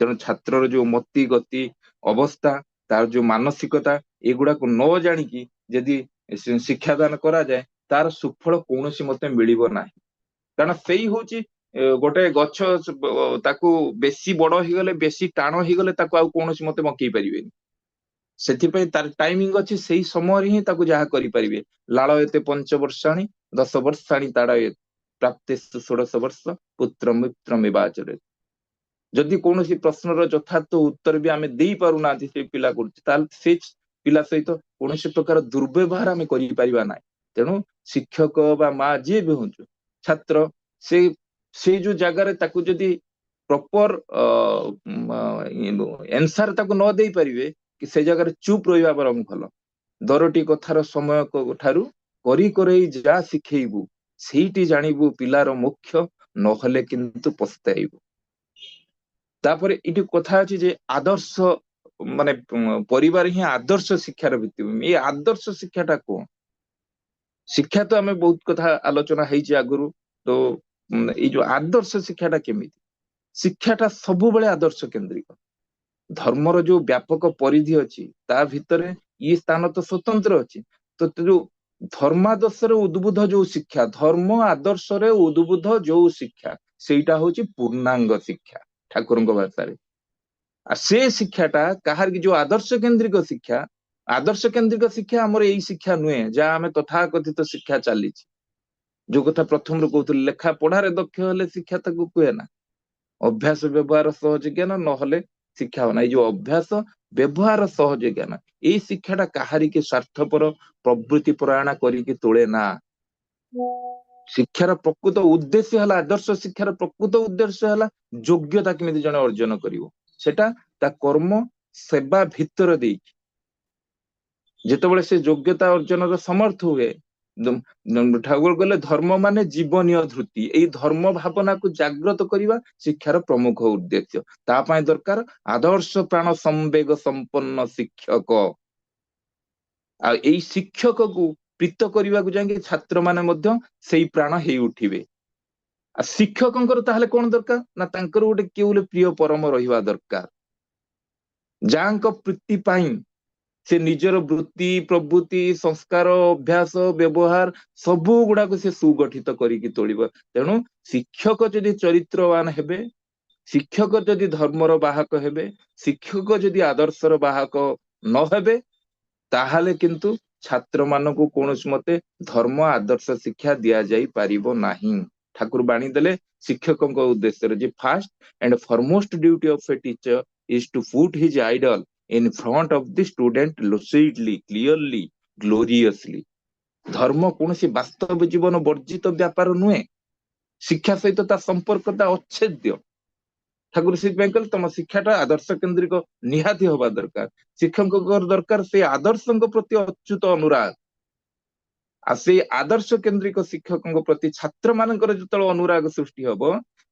तेणु छात्र जो मति गति अवस्था तार जो मानसिकता एगुड़ा को न जानिकी जदि शिक्षादान करा जाए तार सुफल कौन मते मिलिबो नाही कारण सेई होची गोटे गछ ताकू बेसी बड़ हो गले बेसी टाण हो गले ताकू आ कौन मते मकई परिबेनी सेथिपई तार टाइमिंग अच्छी सेही समय ही ताकू जहा करि परिबे लाळ एते 5 वर्षाणी 10 वर्षाणी ताड़ा प्राप्ति 16 वर्ष पुत्र मित्र मेवाचरे जदि कौन प्रश्नर यथार्थ उत्तर भी आम दे पारुना से पिला से पिला सहित कौन प्रकार दुर्व्यवहार आम कर तेणु शिक्षक बा माँ जी भी हूँ छात्र से जो जगार जदि प्रॉपर एंसर ताको न दे पारिबे कि से जगह चुप रहिबा बरम भल दरटी कथार समय ठारू करी करई जा शिखेबू सेठी जानिबू पिलार मुख्य नहले किंतु पस्ताइबू तापर ये कथा अच्छी जे आदर्श माने परिवार ही आदर्श शिक्षार भित्तिभूमि ये आदर्श शिक्षाटा कौन शिक्षा तो आम बहुत कथा आलोचना है आगुरी तो ये जो आदर्श शिक्षाटा केमी शिक्षाटा सब बेले आदर्श केंद्रिक धर्मर जो व्यापक परिधि अच्छी ता भितर ये स्थान तो स्वतंत्र अच्छी तो जो धर्मादर्श उद्बुद्ध जो शिक्षा धर्म आदर्श उद्बुद्ध जो शिक्षा सेटा हूँ पूर्णांग शिक्षा ठाकुर भाषा से शिक्षाटा कहार की जो आदर्श केंद्रिक शिक्षा आमर यही शिक्षा नुहे जहाँ आम तथाकथित शिक्षा चली जो कथा प्रथम रू कहते लेखा पढ़ारे दक्ष हेले शिक्षा ताकू कहे ना अभ्यास व्यवहार सहज ज्ञान नहले शिक्षा होना जो अभ्यास व्यवहार सहज ज्ञान यही शिक्षाटा कहारी के स्वार्थपर प्रवृत्ति परायणा करिकी तोले ना शिक्षार प्रकृत उद्देश्य है आदर्श शिक्षार प्रकृत उद्देश्य है योग्यता केमी जन अर्जन कर कर्म सेवा भितर दे जिते से योग्यता अर्जन समर्थ हुए ठाकुर कहले धर्म माने जीवनीय धृति यही धर्म भावना को जागृत करने शिक्षार प्रमुख उद्देश्य तापाई दरकार आदर्श प्राण संवेग संपन्न शिक्षक आ शिक्षक को प्रीत करने को जाए छात्र माने से प्राण हे उठिबे आ शिक्षक ताहले कौन दरकार ना तांकर गोटे किए प्रिय परम रहिबा दरकार जांक प्रीति पाई से निजर वृत्ति प्रवृत्ति संस्कार अभ्यास व्यवहार सबु गुड़ाक से सुगठित करिकी तोलिबा तेणु शिक्षक जदि चरित्रवान हेबे शिक्षक जदि धर्मर बाहक हेबे शिक्षक जदि आदर्शर बाहक न हेबे ताहाले किंतु छात्र मानक कौन मते धर्म आदर्श शिक्षा दि जाई पारिबो नाही ठाकुर बाणी देले शिक्षक उद्देश्य जे first and foremost duty of a teacher is to put his ideal in front of the student lucidly clearly gloriously धर्म कौन सी वास्तव जीवन वर्जित व्यापार नुहे शिक्षा सहित ता संपर्कता अच्छेद्य ଠାକୁର ସେଥିପାଇଁ କହିଲେ ତମ ଶିକ୍ଷାଟା ଆଦର୍ଶ କେନ୍ଦ୍ରିକ ନିହାତି ହବା ଦରକାର। ଶିକ୍ଷକଙ୍କର ଦରକାର ସେଇ ଆଦର୍ଶଙ୍କ ପ୍ରତି ଅଚ୍ୟୁତ ଅନୁରାଗ। ଆଉ ସେଇ ଆଦର୍ଶ କେନ୍ଦ୍ରିକ ଶିକ୍ଷକଙ୍କ ପ୍ରତି ଛାତ୍ର ମାନଙ୍କର ଯେତେବେଳେ ଅନୁରାଗ ସୃଷ୍ଟି ହବ,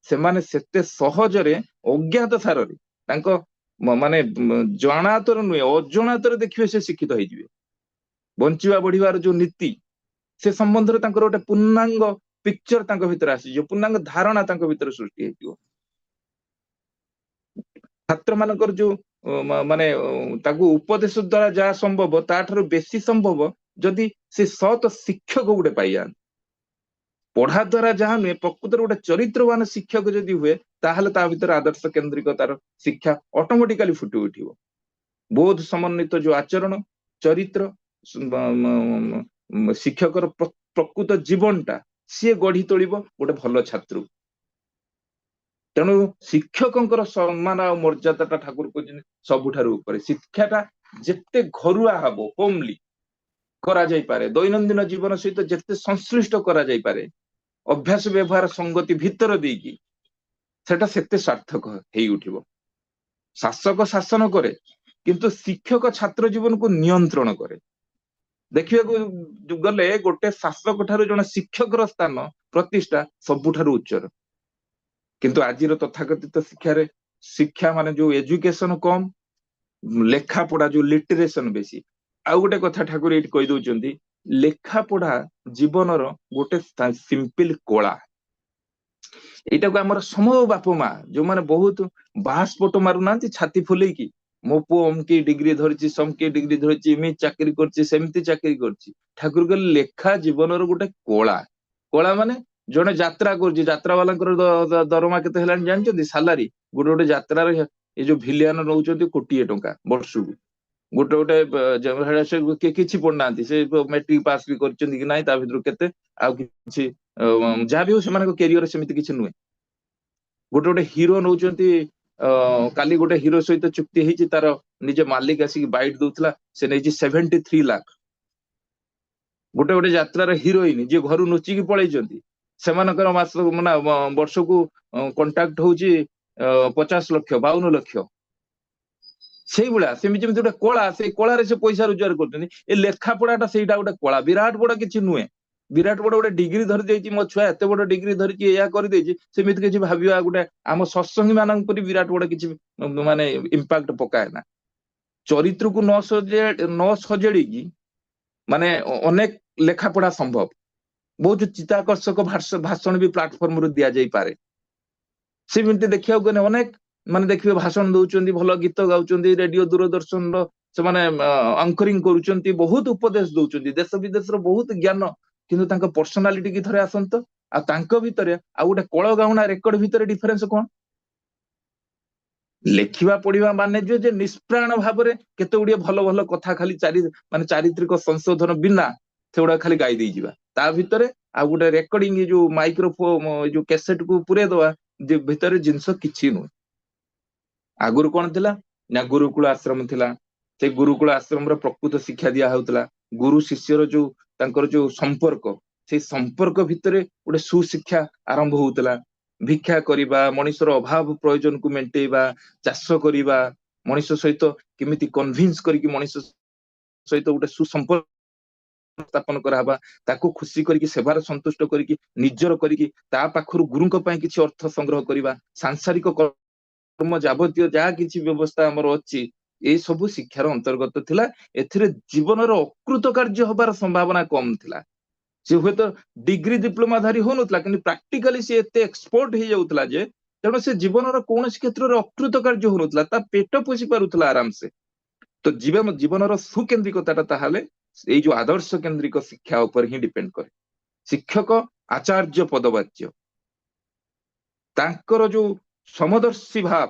ସେମାନେ ସେତେ ସହଜରେ ଅଜ୍ଞାତ ସାରରେ ତାଙ୍କ ମାନେ ଜଣାତରେ ନୁହେଁ ଅଜଣାତରେ ଦେଖିବେ ସେ ଶିକ୍ଷିତ ହେଇଯିବେ। ବଞ୍ଚିବା ବଢିବାର ଯୋଉ ନୀତି ସେ ସମ୍ବନ୍ଧରେ ତାଙ୍କର ଗୋଟେ ପୂର୍ଣ୍ଣାଙ୍ଗ ପିକ୍ଚର ତାଙ୍କ ଭିତରେ ଆସିଯିବ, ପୂର୍ଣ୍ଣାଙ୍ଗ ଧାରଣା ତାଙ୍କ ଭିତରେ ସୃଷ୍ଟି ହେଇଯିବ। ଛାତ୍ର ମାନଙ୍କର ଯୋଉ ମାନେ ତାଙ୍କୁ ଉପଦେଶ ଦ୍ଵାରା ଯାହା ସମ୍ଭବ ତାଠାରୁ ବେଶୀ ସମ୍ଭବ ଯଦି ସେ ସତ ଶିକ୍ଷକ ଗୋଟେ ପାଇଯାଆନ୍ତି। ପଢା ଦ୍ଵାରା ଯାହା ନୁହେଁ ପ୍ରକୃତରେ ଗୋଟେ ଚରିତ୍ରବାନ ଶିକ୍ଷକ ଯଦି ହୁଏ ତାହେଲେ ତା ଭିତରେ ଆଦର୍ଶ କେନ୍ଦ୍ରିକ ତାର ଶିକ୍ଷା ଅଟୋମେଟିକାଲି ଫୁଟି ଉଠିବ। ବୋଧ ସମନ୍ୱିତ ଯୋଉ ଆଚରଣ ଚରିତ୍ର ଶିକ୍ଷକର ପ୍ରକୃତ ଜୀବନଟା ସିଏ ଗଢି ତୋଳିବ ଗୋଟେ ଭଲ ଛାତ୍ର। ତେଣୁ ଶିକ୍ଷକଙ୍କର ସମ୍ମାନ ଆଉ ମର୍ଯ୍ୟାଦାଟା ଠାକୁର କହିଛନ୍ତି ସବୁଠାରୁ ଉପରେ। ଶିକ୍ଷାଟା ଯେତେ ଘରୁଆ ହବ, ହୋମଲି କରାଯାଇପାରେ, ଦୈନନ୍ଦିନ ଜୀବନ ସହିତ ଯେତେ ସଂଶ୍ଳିଷ୍ଟ କରାଯାଇପାରେ, ଅଭ୍ୟାସ ବ୍ୟବହାର ସଙ୍ଗତି ଭିତର ଦେଇକି ସେଟା ସେତେ ସାର୍ଥକ ହେଇ ଉଠିବ। ଶାସକ ଶାସନ କରେ କିନ୍ତୁ ଶିକ୍ଷକ ଛାତ୍ର ଜୀବନକୁ ନିୟନ୍ତ୍ରଣ କରେ। ଦେଖିବାକୁ ଗଲେ ଗୋଟେ ଶାସକ ଠାରୁ ଜଣେ ଶିକ୍ଷକର ସ୍ଥାନ ପ୍ରତିଷ୍ଠା ସବୁଠାରୁ ଉଚ୍ଚର। କିନ୍ତୁ ଆଜିର ତଥାକଥିତ ଶିକ୍ଷାରେ ଶିକ୍ଷା ମାନେ ଯୋଉ ଏଜୁକେସନ କମ, ଲେଖା ପଢା ଯୋଉ ଲିଟରେସନ ବେଶୀ। ଆଉ ଗୋଟେ କଥା ଠାକୁର ଏଇଠି କହିଦଉଛନ୍ତି, ଲେଖା ପଢା ଜୀବନର ଗୋଟେ ସିମ୍ପଲ କଳା। ଏଇଟାକୁ ଆମର ସମୟ ବାପ ମା ଯୋଉମାନେ ବହୁତ ବାହାସ୍ପୋଟ ମାରୁନାହାନ୍ତି ଛାତି ଫୁଲେଇକି, ମୋ ପୁଅ ଅମକି ଡିଗ୍ରୀ ଧରିଛି ସମକି ଡିଗ୍ରୀ ଧରିଛି, ଏମିତି ଚାକିରି କରିଛି ସେମିତି ଚାକିରି କରିଛି। ଠାକୁର କହିଲେ ଲେଖା ଜୀବନର ଗୋଟେ କଳା। କଳା ମାନେ ଜଣେ ଯାତ୍ରା କରୁଛି, ଯାତ୍ରା ବାଲାଙ୍କର ଦରମା କେତେ ହେଲାଣି ଜାଣିଛନ୍ତି? ସାଲାରୀ ଗୋଟେ ଗୋଟେ ଯାତ୍ରାରେ ଏଇ ଯୋଉ ଭିଲିଆନ ନଉଛନ୍ତି କୋଟିଏ ଟଙ୍କା ବର୍ଷକୁ। ଗୋଟେ ଗୋଟେ କିଛି ପଢୁନାହାନ୍ତି, ସେ ମେଟ୍ରିକ ପାସ୍ ବି କରିଛନ୍ତି କି ନାହିଁ ତା ଭିତରୁ କେତେ, ଆଉ କିଛି ଯାହା ବି ହଉ ସେମାନଙ୍କ କ୍ୟାରିୟର ସେମିତି କିଛି ନୁହେଁ। ଗୋଟେ ଗୋଟେ ହିରୋ ନଉଛନ୍ତି, କାଲି ଗୋଟେ ହିରୋ ସହିତ ଚୁକ୍ତି ହେଇଛି, ତାର ନିଜ ମାଲିକ ଆସିକି ବାଇଟ ଦଉଥିଲା, ସେ ନେଇଛି 73 ଲାખ। ଗୋଟେ ଗୋଟେ ଯାତ୍ରାର ହିରୋଇନ ଯିଏ ଘରୁ ନୁଚିକି ପଳେଇଛନ୍ତି ସେମାନଙ୍କର ମାସ ମାନେ ବର୍ଷକୁ କଣ୍ଟ୍ରାକ୍ଟ ହଉଛି 50 ଲକ୍ଷ 52 ଲକ୍ଷ। ସେଇଭଳିଆ ସେମିତି ଯେମିତି ଗୋଟେ କଳା, ସେଇ କଳାରେ ସେ ପଇସା ରୋଜଗାର କରୁଛନ୍ତି। ଏ ଲେଖା ପଢାଟା ସେଇଟା ଗୋଟେ କଳା, ବିରାଟ ବଡ କିଛି ନୁହେଁ। ବିରାଟ ବଡ ଗୋଟେ ଡିଗ୍ରୀ ଧରି ଦେଇଛି, ମୋ ଛୁଆ ଏତେ ବଡ ଡିଗ୍ରୀ ଧରିକି ଏଇଆ କରିଦେଇଛି, ସେମିତି କିଛି ଭାବିବା ଗୋଟେ ଆମ ସତ୍ସଙ୍ଗୀ ମାନଙ୍କ ଉପରେ ବିରାଟ ବଡ କିଛି ମାନେ ଇମ୍ପାକ୍ଟ ପକାଏ ନା। ଚରିତ୍ରକୁ ନ ସଜେଡିକି ମାନେ ଅନେକ ଲେଖା ପଢା ସମ୍ଭବ। ବହୁତ ଚିତ୍ତାକର୍ଷକ ଭାଷଣ ବି ପ୍ଲାଟଫର୍ମରୁ ଦିଆଯାଇପାରେ। ସେମିତି ଦେଖିବାକୁ ଗଲେ ଅନେକ ମାନେ ଦେଖିବେ ଭାଷଣ ଦଉଛନ୍ତି, ଭଲ ଗୀତ ଗାଉଛନ୍ତି, ରେଡିଓ ଦୂରଦର୍ଶନର ସେମାନେ ଆଙ୍କରିଂ କରୁଛନ୍ତି, ବହୁତ ଉପଦେଶ ଦଉଛନ୍ତି, ଦେଶ ବିଦେଶର ବହୁତ ଜ୍ଞାନ। କିନ୍ତୁ ତାଙ୍କ ପର୍ସନାଲିଟି କି ଥରେ ଆସନ୍ତ, ଆଉ ତାଙ୍କ ଭିତରେ ଆଉ ଗୋଟେ କଳ ଗାଉଣା ରେକର୍ଡ ଭିତରେ ଡିଫରେନ୍ସ କଣ? ଲେଖିବା ପଢିବା ମାନେ ଯେ ନିଷ୍ପ୍ରାଣ ଭାବରେ କେତେ ଗୁଡିଏ ଭଲ ଭଲ କଥା ଖାଲି ମାନେ ଚାରିତ୍ରିକ ସଂଶୋଧନ ବିନା ସେଗୁଡା ଖାଲି ଗାଇ ଦେଇଯିବା। ତା ଭିତରେ ଆଉ ଗୋଟେ ରେକର୍ଡିଂ ଯୋଉ ମାଇକ୍ରୋଫୋନ ଯୋଉ କ୍ୟାସେଟ କୁ ପୁରେଇ ଦବା, ଭିତରେ ଜିନିଷ କିଛି ନୁହେଁ। ଆଗରୁ କଣ ଥିଲା ନା ଗୁରୁକୁଳ ଆଶ୍ରମ ଥିଲା। ସେ ଗୁରୁକୁଳ ଆଶ୍ରମର ପ୍ରକୃତ ଶିକ୍ଷା ଦିଆ ହଉଥିଲା। ଗୁରୁ ଶିଷ୍ୟର ଯୋଉ ତାଙ୍କର ଯୋଉ ସମ୍ପର୍କ, ସେଇ ସମ୍ପର୍କ ଭିତରେ ଗୋଟେ ସୁଶିକ୍ଷା ଆରମ୍ଭ ହଉଥିଲା। ଭିକ୍ଷା କରିବା, ମଣିଷର ଅଭାବ ପ୍ରୟୋଜନକୁ ମେଣ୍ଟେଇବା, ଚାଷ କରିବା, ମଣିଷ ସହିତ କେମିତି କନଭିନ୍ସ କରିକି ମଣିଷ ସହିତ ଗୋଟେ ସୁସମ୍ପର୍କ ସ୍ଥାପନ କରାହବା, ତାକୁ ଖୁସି କରିକି ସେବାରେ ସନ୍ତୁଷ୍ଟ କରିକି ନିଜର କରିକି ତା ପାଖରୁ ଗୁରୁଙ୍କ ପାଇଁ କିଛି ଅର୍ଥ ସଂଗ୍ରହ କରିବା, ସାଂସାରିକ କର୍ମ ଯାବତୀୟ ଯାହା କିଛି ବ୍ୟବସ୍ଥା ଆମର ଅଛି ଏଇ ସବୁ ଶିକ୍ଷାର ଅନ୍ତର୍ଗତ ଥିଲା। ଏଥିରେ ଜୀବନର ଅକୃତ କାର୍ଯ୍ୟ ହବାର ସମ୍ଭାବନା କମ ଥିଲା। ସେ ହୁଏତ ଡିଗ୍ରୀ ଡିପ୍ଲୋମା ଧାରୀ ହଉନଥିଲା, କିନ୍ତୁ ପ୍ରାକ୍ଟିକାଲି ସେ ଏତେ ଏକ୍ସପର୍ଟ ହେଇଯାଉଥିଲା ଯେ ତେଣୁ ସେ ଜୀବନର କୌଣସି କ୍ଷେତ୍ରରେ ଅକୃତ କାର୍ଯ୍ୟ ହଉନଥିଲା, ତା ପେଟ ପୋଷି ପାରୁଥିଲା ଆରାମସେ। ତ ଜୀବନର ସୁକେନ୍ଦ୍ରିକତାଟା ତାହେଲେ ଏଇ ଯୋଉ ଆଦର୍ଶ କେନ୍ଦ୍ରିକ ଶିକ୍ଷା ଉପରେ ହିଁ ଡିପେଣ୍ଡ କରେ। ଶିକ୍ଷକ ଆଚାର୍ଯ୍ୟ ପଦବାଚ୍ୟ, ତାଙ୍କର ଯୋଉ ସମଦର୍ଶୀ ଭାବ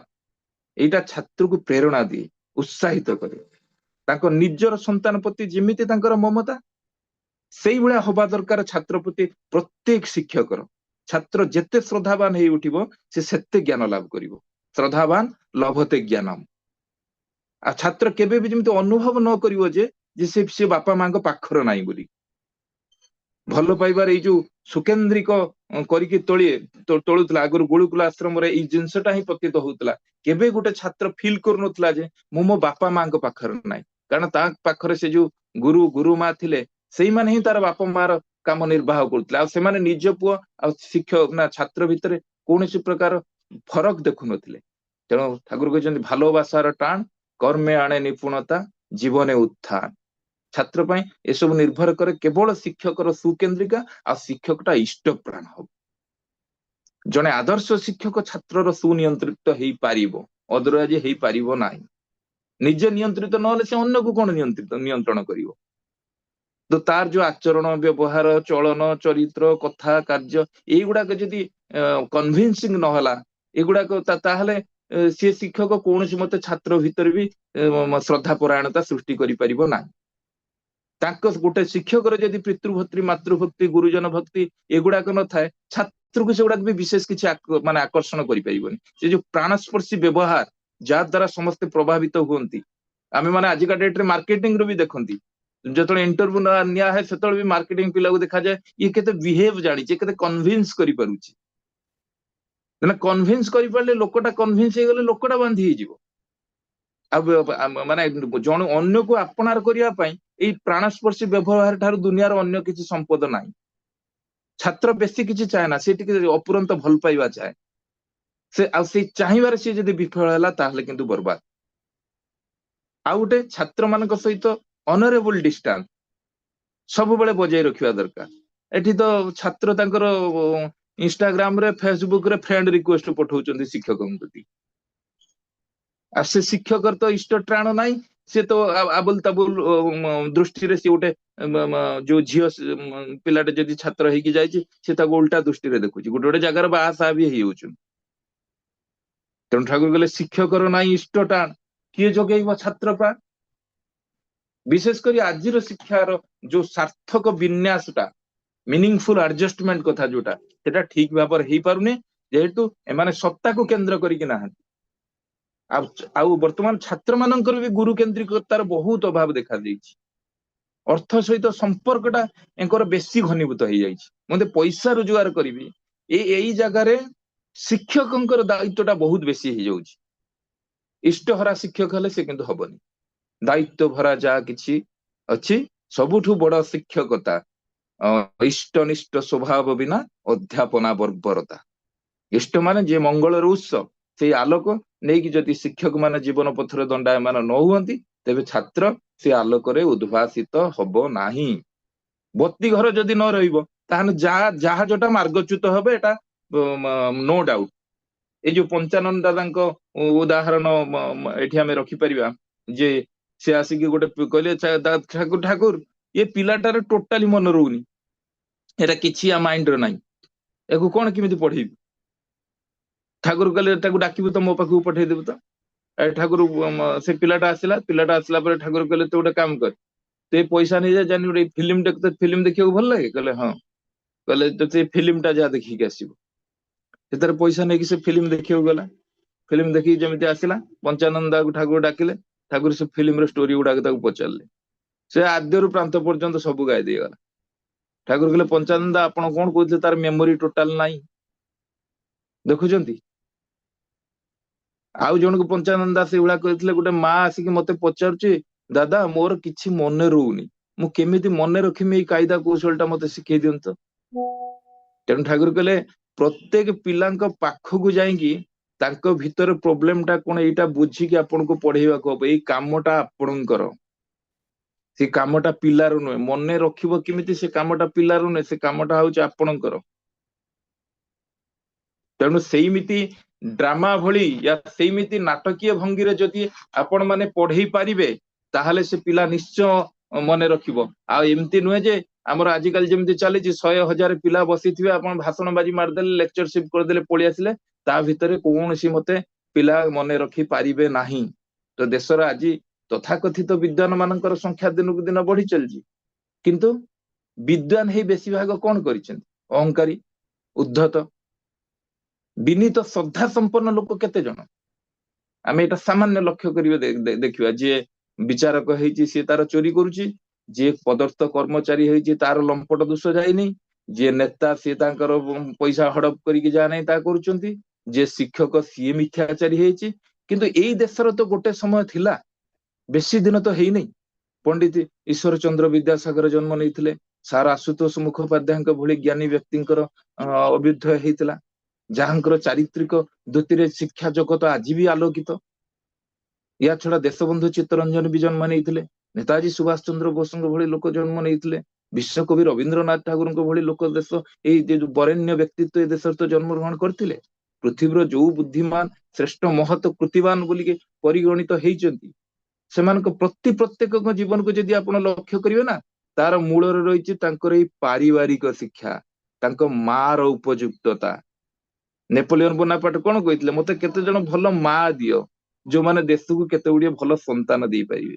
ଏଇଟା ଛାତ୍ରକୁ ପ୍ରେରଣା ଦିଏ, ଉତ୍ସାହିତ କରେ। ତାଙ୍କ ନିଜର ସନ୍ତାନ ପ୍ରତି ଯେମିତି ତାଙ୍କର ମମତା ସେଇଭଳିଆ ହବା ଦରକାର ଛାତ୍ର ପ୍ରତି ପ୍ରତ୍ୟେକ ଶିକ୍ଷକର। ଛାତ୍ର ଯେତେ ଶ୍ରଦ୍ଧାବାନ ହେଇ ଉଠିବ ସେ ସେତେ ଜ୍ଞାନ ଲାଭ କରିବ। ଶ୍ରଦ୍ଧାବାନ ଲଭତେ ଜ୍ଞାନମ୍। ଆଉ ଛାତ୍ର କେବେ ବି ଯେମିତି ଅନୁଭବ ନ କରିବ ଯେ ସେ ବାପା ମାଙ୍କ ପାଖରେ ନାହିଁ ବୋଲି। ଭଲ ପାଇବାର ଏଇ ଯୋଉ ସୁକେନ୍ଦ୍ରିକ କରିକି ତୋଳୁଥିଲା ଆଗରୁ ଗୁରୁକୁଳ ଆଶ୍ରମରେ ଏଇ ଜିନିଷଟା ହିଁ ପ୍ରତୀତ ହଉଥିଲା। କେବେ ଗୋଟେ ଛାତ୍ର ଫିଲ୍ କରୁନଥିଲା ଯେ ମୁଁ ମୋ ବାପା ମାଙ୍କ ପାଖରେ ନାହିଁ, କାରଣ ତା ପାଖରେ ସେ ଯୋଉ ଗୁରୁମା ଥିଲେ ସେଇମାନେ ହିଁ ତାର ବାପା ମାର କାମ ନିର୍ବାହ କରୁଥିଲେ, ଆଉ ସେମାନେ ନିଜ ପୁଅ ଆଉ ଛାତ୍ର ଭିତରେ କୌଣସି ପ୍ରକାର ଫରକ ଦେଖୁନଥିଲେ। ତେଣୁ ଠାକୁର କହିଛନ୍ତି ଭାଲୋବାସାର ଟାଣ କର୍ମେ ଆଣେ ନିପୁଣତା ଜୀବନେ ଉତ୍ଥାନ। ଛାତ୍ର ପାଇଁ ଏସବୁ ନିର୍ଭର କରେ କେବଳ ଶିକ୍ଷକର ସୁକେନ୍ଦ୍ରିକା ଆଉ ଶିକ୍ଷକଟା ଇଷ୍ଟ ପ୍ରାଣ ହବ। ଜଣେ ଆଦର୍ଶ ଶିକ୍ଷକ ଛାତ୍ରର ସୁନିୟନ୍ତ୍ରିତ ହେଇପାରିବ, ଅଦରୱାଇଜ ହେଇପାରିବ ନାହିଁ। ନିଜେ ନିୟନ୍ତ୍ରିତ ନହେଲେ ସେ ଅନ୍ୟକୁ କଣ ନିୟନ୍ତ୍ରଣ କରିବ? ତ ତାର ଯୋଉ ଆଚରଣ ବ୍ୟବହାର ଚଳନ ଚରିତ୍ର କଥା କାର୍ଯ୍ୟ ଏଇଗୁଡାକ ଯଦି କନଭିନ୍ସିଂ ନହେଲା ଏଗୁଡାକ ତାହେଲେ ସିଏ ଶିକ୍ଷକ କୌଣସି ମତେ ଛାତ୍ର ଭିତରେ ବି ଶ୍ରଦ୍ଧା ପରାୟଣତା ସୃଷ୍ଟି କରିପାରିବ ନାହିଁ। ତାଙ୍କ ଗୋଟେ ଶିକ୍ଷକର ଯଦି ପିତୃଭକ୍ତି ମାତୃଭକ୍ତି ଗୁରୁଜନ ଭକ୍ତି ଏଗୁଡାକ ନଥାଏ, ଛାତ୍ରକୁ ସେଗୁଡାକ ବି ବିଶେଷ କିଛି ଆକର୍ଷଣ କରିପାରିବନି। ସେ ଯୋଉ ପ୍ରାଣସ୍ପର୍ଶୀ ବ୍ୟବହାର ଯାହା ଦ୍ଵାରା ସମସ୍ତେ ପ୍ରଭାବିତ ହୁଅନ୍ତି। ଆମେ ମାନେ ଆଜିକା ଡେଟରେ ମାର୍କେଟିଂ ରୁ ବି ଦେଖନ୍ତି, ଯେତେବେଳେ ଇଣ୍ଟରଭ୍ୟୁ ନିଆ ହୁଏ ସେତେବେଳେ ବି ମାର୍କେଟିଂ ପିଲାକୁ ଦେଖାଯାଏ ଇଏ କେତେ ବିହେଭ ଜାଣିଛି, କେତେ କନଭିନ୍ସ କରିପାରୁଛି। କନଭିନ୍ସ କରିପାରିଲେ ଲୋକଟା କନଭିନ୍ସ ହେଇଗଲେ ଲୋକଟା ବାନ୍ଧି ହେଇଯିବ। ଆଉ ମାନେ ଜଣେ ଅନ୍ୟକୁ ଆପଣାର କରିବା ପାଇଁ ଏଇ ପ୍ରାଣସ୍ପର୍ଶୀ ବ୍ୟବହାର ଠାରୁ ଦୁନିଆର ଅନ୍ୟ କିଛି ସମ୍ପଦ ନାହିଁ। ଛାତ୍ର ବେଶୀ କିଛି ଚାହେଁ ନା, ସେ ଟିକେ ଅପୁରନ୍ତ ଭଲ ପାଇବା ଚାହେଁ। ଆଉ ସେଇ ଚାହିଁବାରେ ସିଏ ଯଦି ବିଫଳ ହେଲା ତାହେଲେ କିନ୍ତୁ ବର୍ବାଦ। ଆଉ ଗୋଟେ ଛାତ୍ର ମାନଙ୍କ ସହିତ ଅନରେବୁଲ ଡିଷ୍ଟାନ୍ସ ସବୁବେଳେ ବଜାୟ ରଖିବା ଦରକାର। ଏଠି ତ ଛାତ୍ର ତାଙ୍କର ଇନଷ୍ଟାଗ୍ରାମ ରେ ଫେସବୁକ ରେ ଫ୍ରେଣ୍ଡ ରିକ୍ୱେଷ୍ଟ ପଠାଉଛନ୍ତି ଶିକ୍ଷକଙ୍କ ପ୍ରତି। ଆଉ ସେ ଶିକ୍ଷକର ତ ଇଷ୍ଟ ଟ୍ରାଣ ନାହିଁ, ସେ ତ ଆବୁଲ ତାବୁଲ ଦୃଷ୍ଟିରେ ସେ ଗୋଟେ ଯୋଉ ଝିଅ ପିଲାଟେ ଯଦି ଛାତ୍ର ହେଇକି ଯାଇଛି ସେ ତାକୁ ଉଲ୍ଟା ଦୃଷ୍ଟିରେ ଦେଖୁଛି। ଗୋଟେ ଗୋଟେ ଜାଗାରେ ବାହା ସାହା ବି ହେଇଯାଉଛନ୍ତି। ତେଣୁ ଠାକୁର କହିଲେ ଶିକ୍ଷକର ନାହିଁ ଇଷ୍ଟ ଟାଣ କିଏ ଯୋଗେଇବ ଛାତ୍ର ପ୍ରାଣ। ବିଶେଷ କରି ଆଜିର ଶିକ୍ଷାର ଯୋଉ ସାର୍ଥକ ବିନ୍ୟାସଟା ମିନିଂଫୁଲ ଆଡଜଷ୍ଟମେଣ୍ଟ କଥା ଯୋଉଟା ସେଟା ଠିକ ଭାବରେ ହେଇପାରୁନି, ଯେହେତୁ ଏମାନେ ସତ୍ତାକୁ କେନ୍ଦ୍ର କରିକି ନାହାନ୍ତି। ଆଉ ବର୍ତ୍ତମାନ ଛାତ୍ର ମାନଙ୍କର ବି ଗୁରୁ କେନ୍ଦ୍ରିକତାର ବହୁତ ଅଭାବ ଦେଖାଯାଇଛି। ଅର୍ଥ ସହିତ ସମ୍ପର୍କଟା ଏଙ୍କର ବେଶୀ ଘନୀଭୂତ ହେଇଯାଇଛି। ମତେ ପଇସା ରୋଜଗାର କରିବି ଏଇ ଜାଗାରେ ଶିକ୍ଷକଙ୍କର ଦାୟିତ୍ୱଟା ବହୁତ ବେଶୀ ହେଇଯାଉଛି। ଇଷ୍ଟହରା ଶିକ୍ଷକ ହେଲେ ସେ କିନ୍ତୁ ହବନି। ଦାୟିତ୍ୱ ଭରା ଯାହା କିଛି ଅଛି, ସବୁଠୁ ବଡ ଶିକ୍ଷକତା ଇଷ୍ଟନିଷ୍ଠ ସ୍ୱଭାବ ବିନା ଅଧ୍ୟାପନା ବର୍ବରତା। ଇଷ୍ଟ ମାନେ ଯିଏ ମଙ୍ଗଳର ଉତ୍ସ, ସେଇ ଆଲୋକ ନେଇକି ଯଦି ଶିକ୍ଷକ ମାନେ ଜୀବନ ପଥରେ ଦଣ୍ଡାୟମାନ ନ ହୁଅନ୍ତି ତେବେ ଛାତ୍ର ସେ ଆଲୋକରେ ଉଦ୍ଭାସିତ ହବ ନାହିଁ। ବତି ଘର ଯଦି ନ ରହିବ ତାହେଲେ ଜାହାଜଟା ମାର୍ଗଚ୍ୟୁତ হবে, ଏଟା ନୋ ଡାଉଟ। ଏଇ ଯୋଉ ପଞ୍ଚାନନ ଦାଦାଙ୍କ ଉଦାହରଣ ଏଠି ଆମେ ରଖିପାରିବା ଯେ ସେ ଆସିକି ଗୋଟେ କହିଲେ ଠାକୁର ଏ ପିଲାଟାର ଟୋଟାଲି ମନେ ରହୁନି, ଏଟା କିଛି ମାଇଣ୍ଡରେ ନାହିଁ, ୟାକୁ କଣ କେମିତି ପଢେଇବି? ଠାକୁର କହିଲେ ତାକୁ ଡାକିବୁ ତ ମୋ ପାଖକୁ ପଠେଇଦେବୁ ତ। ଠାକୁର ସେ ପିଲାଟା ଆସିଲା ପରେ ଠାକୁର କହିଲେ ତୁ ଗୋଟେ କାମ କର, ତୁ ପଇସା ନେଇଯା, ଜାନି ଗୋଟେ ଫିଲ୍ମ ଦେଖିବାକୁ ଭଲ ଲାଗେ? କହିଲେ ହଁ। କହିଲେ ତ ସେ ଫିଲ୍ମଟା ଯାହା ଦେଖିକି ଆସିବୁ। ସେଥିରେ ପଇସା ନେଇକି ସେ ଫିଲ୍ମ ଦେଖିବାକୁ ଗଲା। ଫିଲ୍ମ ଦେଖିକି ଯେମିତି ଆସିଲା ପଞ୍ଚାନନ୍ଦ ଦାକୁ ଠାକୁର ଡାକିଲେ। ଠାକୁର ସେ ଫିଲ୍ମର ଷ୍ଟୋରି ଗୁଡାକ ତାକୁ ପଚାରିଲେ। ସେ ଆଦ୍ୟରୁ ପ୍ରାନ୍ତ ପର୍ଯ୍ୟନ୍ତ ସବୁ ଗାଇ ଦେଇଗଲା। ଠାକୁର କହିଲେ ପଞ୍ଚାନନ୍ଦ ଦା ଆପଣ କଣ କହୁଥିଲେ ତାର ମେମୋରି ଟୋଟାଲ ନାହିଁ, ଦେଖୁଛନ୍ତି? ଆଉ ଜଣକୁ ପଞ୍ଚାନନ୍ଦ ଦାସ ସେଇଭଳିଆ କହିଥିଲେ, ଗୋଟେ ମା ଆସିକି ମତେ ପଚାରୁଛି ଦାଦା ମୋର କିଛି ମନେ ରହୁନି, ମୁଁ କେମିତି ମନେ ରଖିମି ଏଇ କାଇଦା କୌଶଳଟା ମତେ ଶିଖେଇ ଦିଅନ୍ତୁ। ତେଣୁ ଠାକୁର କହିଲେ ପ୍ରତ୍ୟେକ ପିଲାଙ୍କ ପାଖକୁ ଯାଇକି ତାଙ୍କ ଭିତରେ ପ୍ରୋବ୍ଲେମଟା କଣ ଏଇଟା ବୁଝିକି ଆପଣଙ୍କୁ ପଢେଇବାକୁ ହବ। ଏଇ କାମଟା ଆପଣଙ୍କର, ସେ କାମଟା ପିଲାର ନୁହେଁ। ମନେ ରଖିବ କେମିତି, ସେ କାମଟା ପିଲାର ନୁହେଁ, ସେ କାମଟା ହଉଛି ଆପଣଙ୍କର। ତେଣୁ ସେଇମିତି ଡ୍ରାମା ଭଳି ସେଇମିତି ନାଟକୀୟ ଭଙ୍ଗୀରେ ଯଦି ଆପଣ ମାନେ ପଢେଇ ପାରିବେ ତାହେଲେ ସେ ପିଲା ନିଶ୍ଚୟ ମନେ ରଖିବ। ଆଉ ଏମିତି ନୁହେଁ ଯେ ଆମର ଆଜିକାଲି ଯେମିତି ଚାଲିଛି 100,000 ପିଲା ବସିଥିବେ, ଆପଣ ଭାଷଣ ବାଜି ମାରିଦେଲେ, ଲେକ୍ଚରସିପ କରିଦେଲେ, ପଳେଇ ଆସିଲେ, ତା ଭିତରେ କୌଣସି ମତେ ପିଲା ମନେ ରଖି ପାରିବେ ନାହିଁ। ତ ଦେଶର ଆଜି ତଥାକଥିତ ବିଦ୍ୱାନ ମାନଙ୍କର ସଂଖ୍ୟା ଦିନକୁ ଦିନ ବଢି ଚାଲିଛି, କିନ୍ତୁ ବିଦ୍ୱାନ ହେଇ ବେଶୀ ଭାଗ କଣ କରିଛନ୍ତି? ଅହଙ୍କାରୀ, ଉଦ୍ଧତ, ବିନୀତ ଶ୍ରଦ୍ଧା ସମ୍ପନ୍ନ ଲୋକ କେତେ ଜଣ? ଆମେ ଏଇଟା ସାମାନ୍ୟ ଲକ୍ଷ୍ୟ କରିବା ଦେଖିବା। ଯିଏ ବିଚାରକ ହେଇଛି ସିଏ ତାର ଚୋରି କରୁଛି, ଯିଏ ପଦସ୍ଥ କର୍ମଚାରୀ ହେଇଛି ତାର ଲମ୍ପଟ ଦୋଷ ଯାଇନି, जे नेता सी तांकर पैसा हड़प करिके जा नहीं ता करूचंती, जे शिक्षक सी मिथ्याचारी हेची। किंतु एई देशर तो गोटे समय थिला, बेसी दिन तो हेई नहीं, पंडित ईश्वर चंद्र विद्यासागर जन्म नहीं, सार आशुतोष मुखोपाध्याय भली ज्ञानी व्यक्तिंकर अभ्युदय हेतिला, जहांकर चारित्रिक द्युतिर शिक्षा जगत आज भी आलोकित। या छड़ा देशबंधु चित्तरंजन भी जन्म नहीं, नेताजी सुभाष चंद्र बोस भली लोक जन्म नहीं, विश्वकवि रवींद्रनाथ ठाकुर भली लोक देश ये बरेण्य व्यक्तित्व देश तो जन्म ग्रहण करते। पृथ्वीर जो बुद्धिमान श्रेष्ठ महत कृतिवान बोलिके परिगणित होती, प्रति प्रत्येक जीवन को जदि आपण लक्ष्य करिवे ना, तार मूल रही पारिवारिक शिक्षा, तांको मार उपयुक्तता। नेपोलियन बोनापार्ट कौन कहते, मते केते जण भल माँ दियो जो माने देश को केते गुड़िए भल संतान दे पारिबे।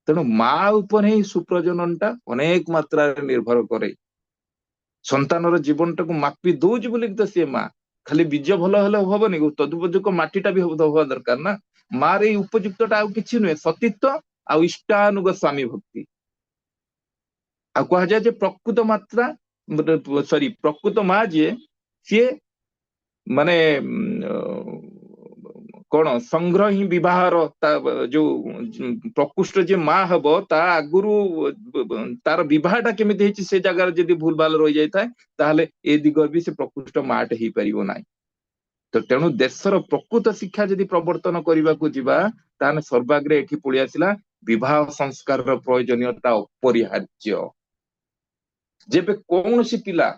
तेणु माँ उपर ही सुप्रजननटा अनेक मात्रा निर्भर करे। संतानर जीवनटा को मापी दौज बोली तो सी माँ, खाली बीज भल हेले हबनी, तदुपयुक्त माटीटा भी हवा दरकार ना। मार ये उपयुक्तटा आउ किछि नुहे, सतीत्व आ इष्टानुग स्वामी भक्ति। आ कहा जाए जे प्रकृत मात्रा सॉरी प्रकृत माँ जे सी माने कौन संग्रह ही विवाहर जो प्रकृष्ट जे माँ हम ता आगुरु तार विवाहटा केमिति हेछि से जगह जदि भूल भाल रही जाए ताहले ए दिग भी से प्रकृष्ट माटे ही परिबो नाही। तो तेणु देशर प्रकृत शिक्षा जदि प्रवर्तन करने को जीवा, ताने सर्वाग्रे एठी पळि आसिला विवाह संस्कार प्रयोजनीयता अपरिहार्य। जेबे कौनसी पिला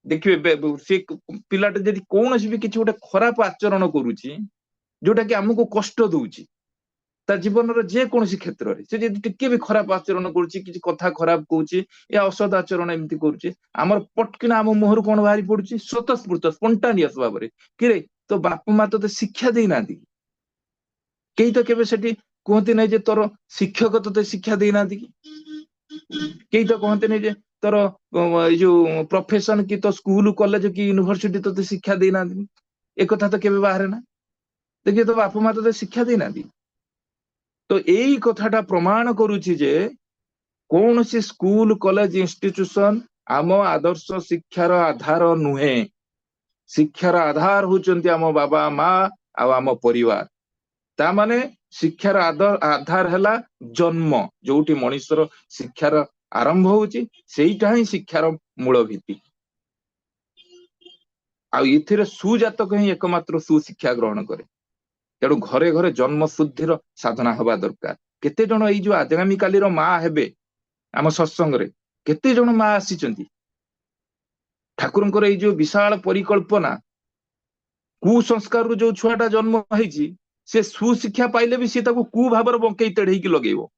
देखिए से पिलाटे जदि कौनसी भी किछि गोटे खराब आचरण करूची जोटा कि हमको कष्ट दूची, ता जीवन जे कौन क्षेत्र में से जदि टिके भी खराब आचरण करुची, किछि कथा खराब कहूची या असद आचरण एमती करुची, आमर पटकिना आम मुहर कौन बाहरी पड़ुची स्वतःस्फूर्त स्पंटानियस भाव में कि रे तो बाप माँ तो शिक्षा दे ना, कई तो केबे सेठी कहते नहीं जे तोर शिक्षक तो शिक्षा दे ना, कई तो कहते नहीं जे तोर जो प्रोफेशन की तो स्कूल कॉलेज की यूनिवर्सिटी तो शिक्षा दे ना, एक कथा तो केबे बाहर ना। देखिए तो बाप माँ तो शिक्षा दे ना। तो यही कथाटा प्रमाण करुची जे कौन सी स्कूल कॉलेज इंस्टीट्यूशन आम आदर्श शिक्षार आधार नुहे। शिक्षार आधार होचंती आम बाबा माँ आम परिवार। ता माने शिक्षार आधार हैला जन्म, जोटी मनुष्यर शिक्षार आरंभ होची सेईटा ही शिक्षार मूल भित्ति। आ इथिरे सुजातक ही एकमात्र सुशिक्षा ग्रहण करे। तेणु घरे घरे जन्म शुद्धिर साधना हवा दरकार। केते जण एई जो आगामी कालीर माँ हेबे आम सत्संग रे केते जण माँ आसीचंती, ठाकुरंकर एई जो विशाल परिकल्पना कुसंस्कार जो छुआटा जन्म होईची से सुशिक्षा पाइले भी सी ताको कु भावर बंकई तेढ़ेकी लगेइबो,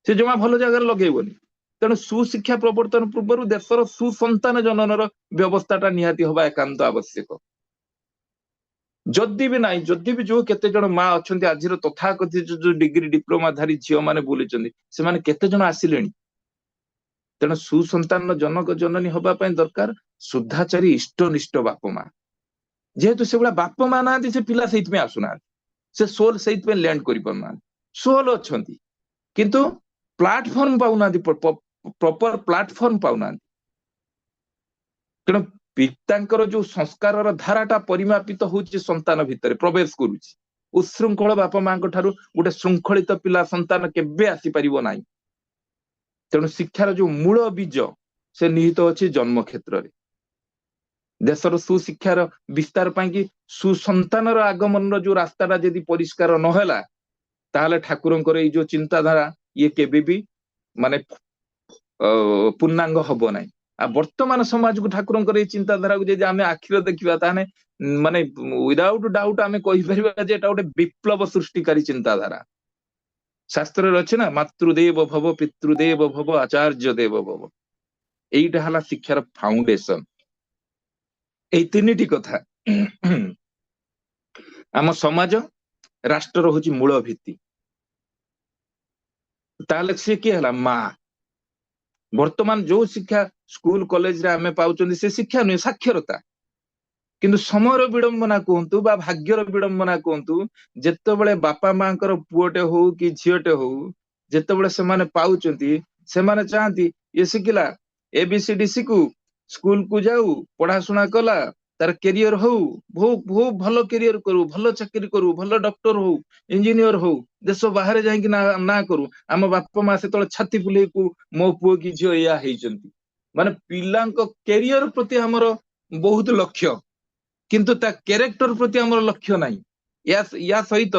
से जमा भल जगह लगेइबोनी। तेणु सुशिक्षा प्रवर्तन पूर्व देशर सुसंतान जननर व्यवस्थाटा निहाती हवा एकांत आवश्यक। जदि भी नहीं, जदि भी जो केते जण माँ अच्छे आज तथाकथित जो डिग्री डिप्लोमा धारी झील मैंने बुले से केते जण आसिलेनी। तेणु सुसंतान जनक जननी हवाई दरकार शुद्धाचारी इष्टनिष्ठ बाप माँ। जेहेतु से बाप माँ ना से पिला से आसुना, से सोल से लैंड कर पाना। सोल अच्छा किंतु प्लाटफर्म पाऊना, प्रॉपर प्लाटफर्म पाऊना। तेणु पितांकर जो संस्कार धाराटा परिमापित होची संतान भितर प्रवेश करुची। उशृंखल बापा माँ ठारू गोटे श्रृंखलित पिला संतान केबे आसी परिबो नाही। तेणु शिक्षार जो मूल बीज से निहित अच्छी जन्म क्षेत्र में। देशर सुशिक्षार विस्तार पाई सुसंतानर आगमन जो रास्ताटा जदि परिष्कार नहला ताहले ठाकुरंकर ये जो चिंताधारा ये केबे भी माने पूर्णांग हब नाही। आ वर्तमान समाज को ठाकुरंकर ये चिंताधारा को जदि आमे आखिर देखिबा ताने माने विदाउट डाउट आमे कहि परिबा जे एटा गोटे विप्लव सृष्टिकारी चिंताधारा। शास्त्र रे अछि ना, मातृदेव भव पितृदेव भव आचार्य देव भव। एइटा हला शिक्षार फाउंडेशन। एई तीनिटी कथा आम समाज राष्ट्र होची मूल भित्ति। ताले से किए हला माँ। वर्तमान जो शिक्षा स्कूल कॉलेज रे आमे पाउचंदी से शिक्षा नुहे, साक्षरता। किंतु समयर विडंबना कहतु बा भाग्यर विडंबना कहतु, जेतेबेले बापा माँ पुओटे हो कि झीटे हो जेतेबेले से माने पाउचंती, से माने चाहती ये शिखिला एबीसीडी शिखु ସ୍କୁଲ କୁ ଯାଉ, ପଢାଶୁଣା କଲା, ତାର କ୍ୟାରିୟର ହଉ, ବହୁତ ଭଲ କ୍ୟାରିୟର କରୁ, ଭଲ ଚାକିରି କରୁ, ଭଲ ଡକ୍ଟର ହଉ, ଇଞ୍ଜିନିୟର ହଉ, ଦେଶ ବାହାରେ ଯାଇକି ନା କରୁ। ଆମ ବାପା ମା ସେତେବେଳେ ଛାତି ଫୁଲେଇକୁ ମୋ ପୁଅ କି ଝିଅ ଏଇଆ ହେଇଛନ୍ତି। ମାନେ ପିଲାଙ୍କ କ୍ୟାରିୟର ପ୍ରତି ଆମର ବହୁତ ଲକ୍ଷ୍ୟ, କିନ୍ତୁ ତା କ୍ୟାରେକ୍ଟର ପ୍ରତି ଆମର ଲକ୍ଷ୍ୟ ନାହିଁ। ୟା ସହିତ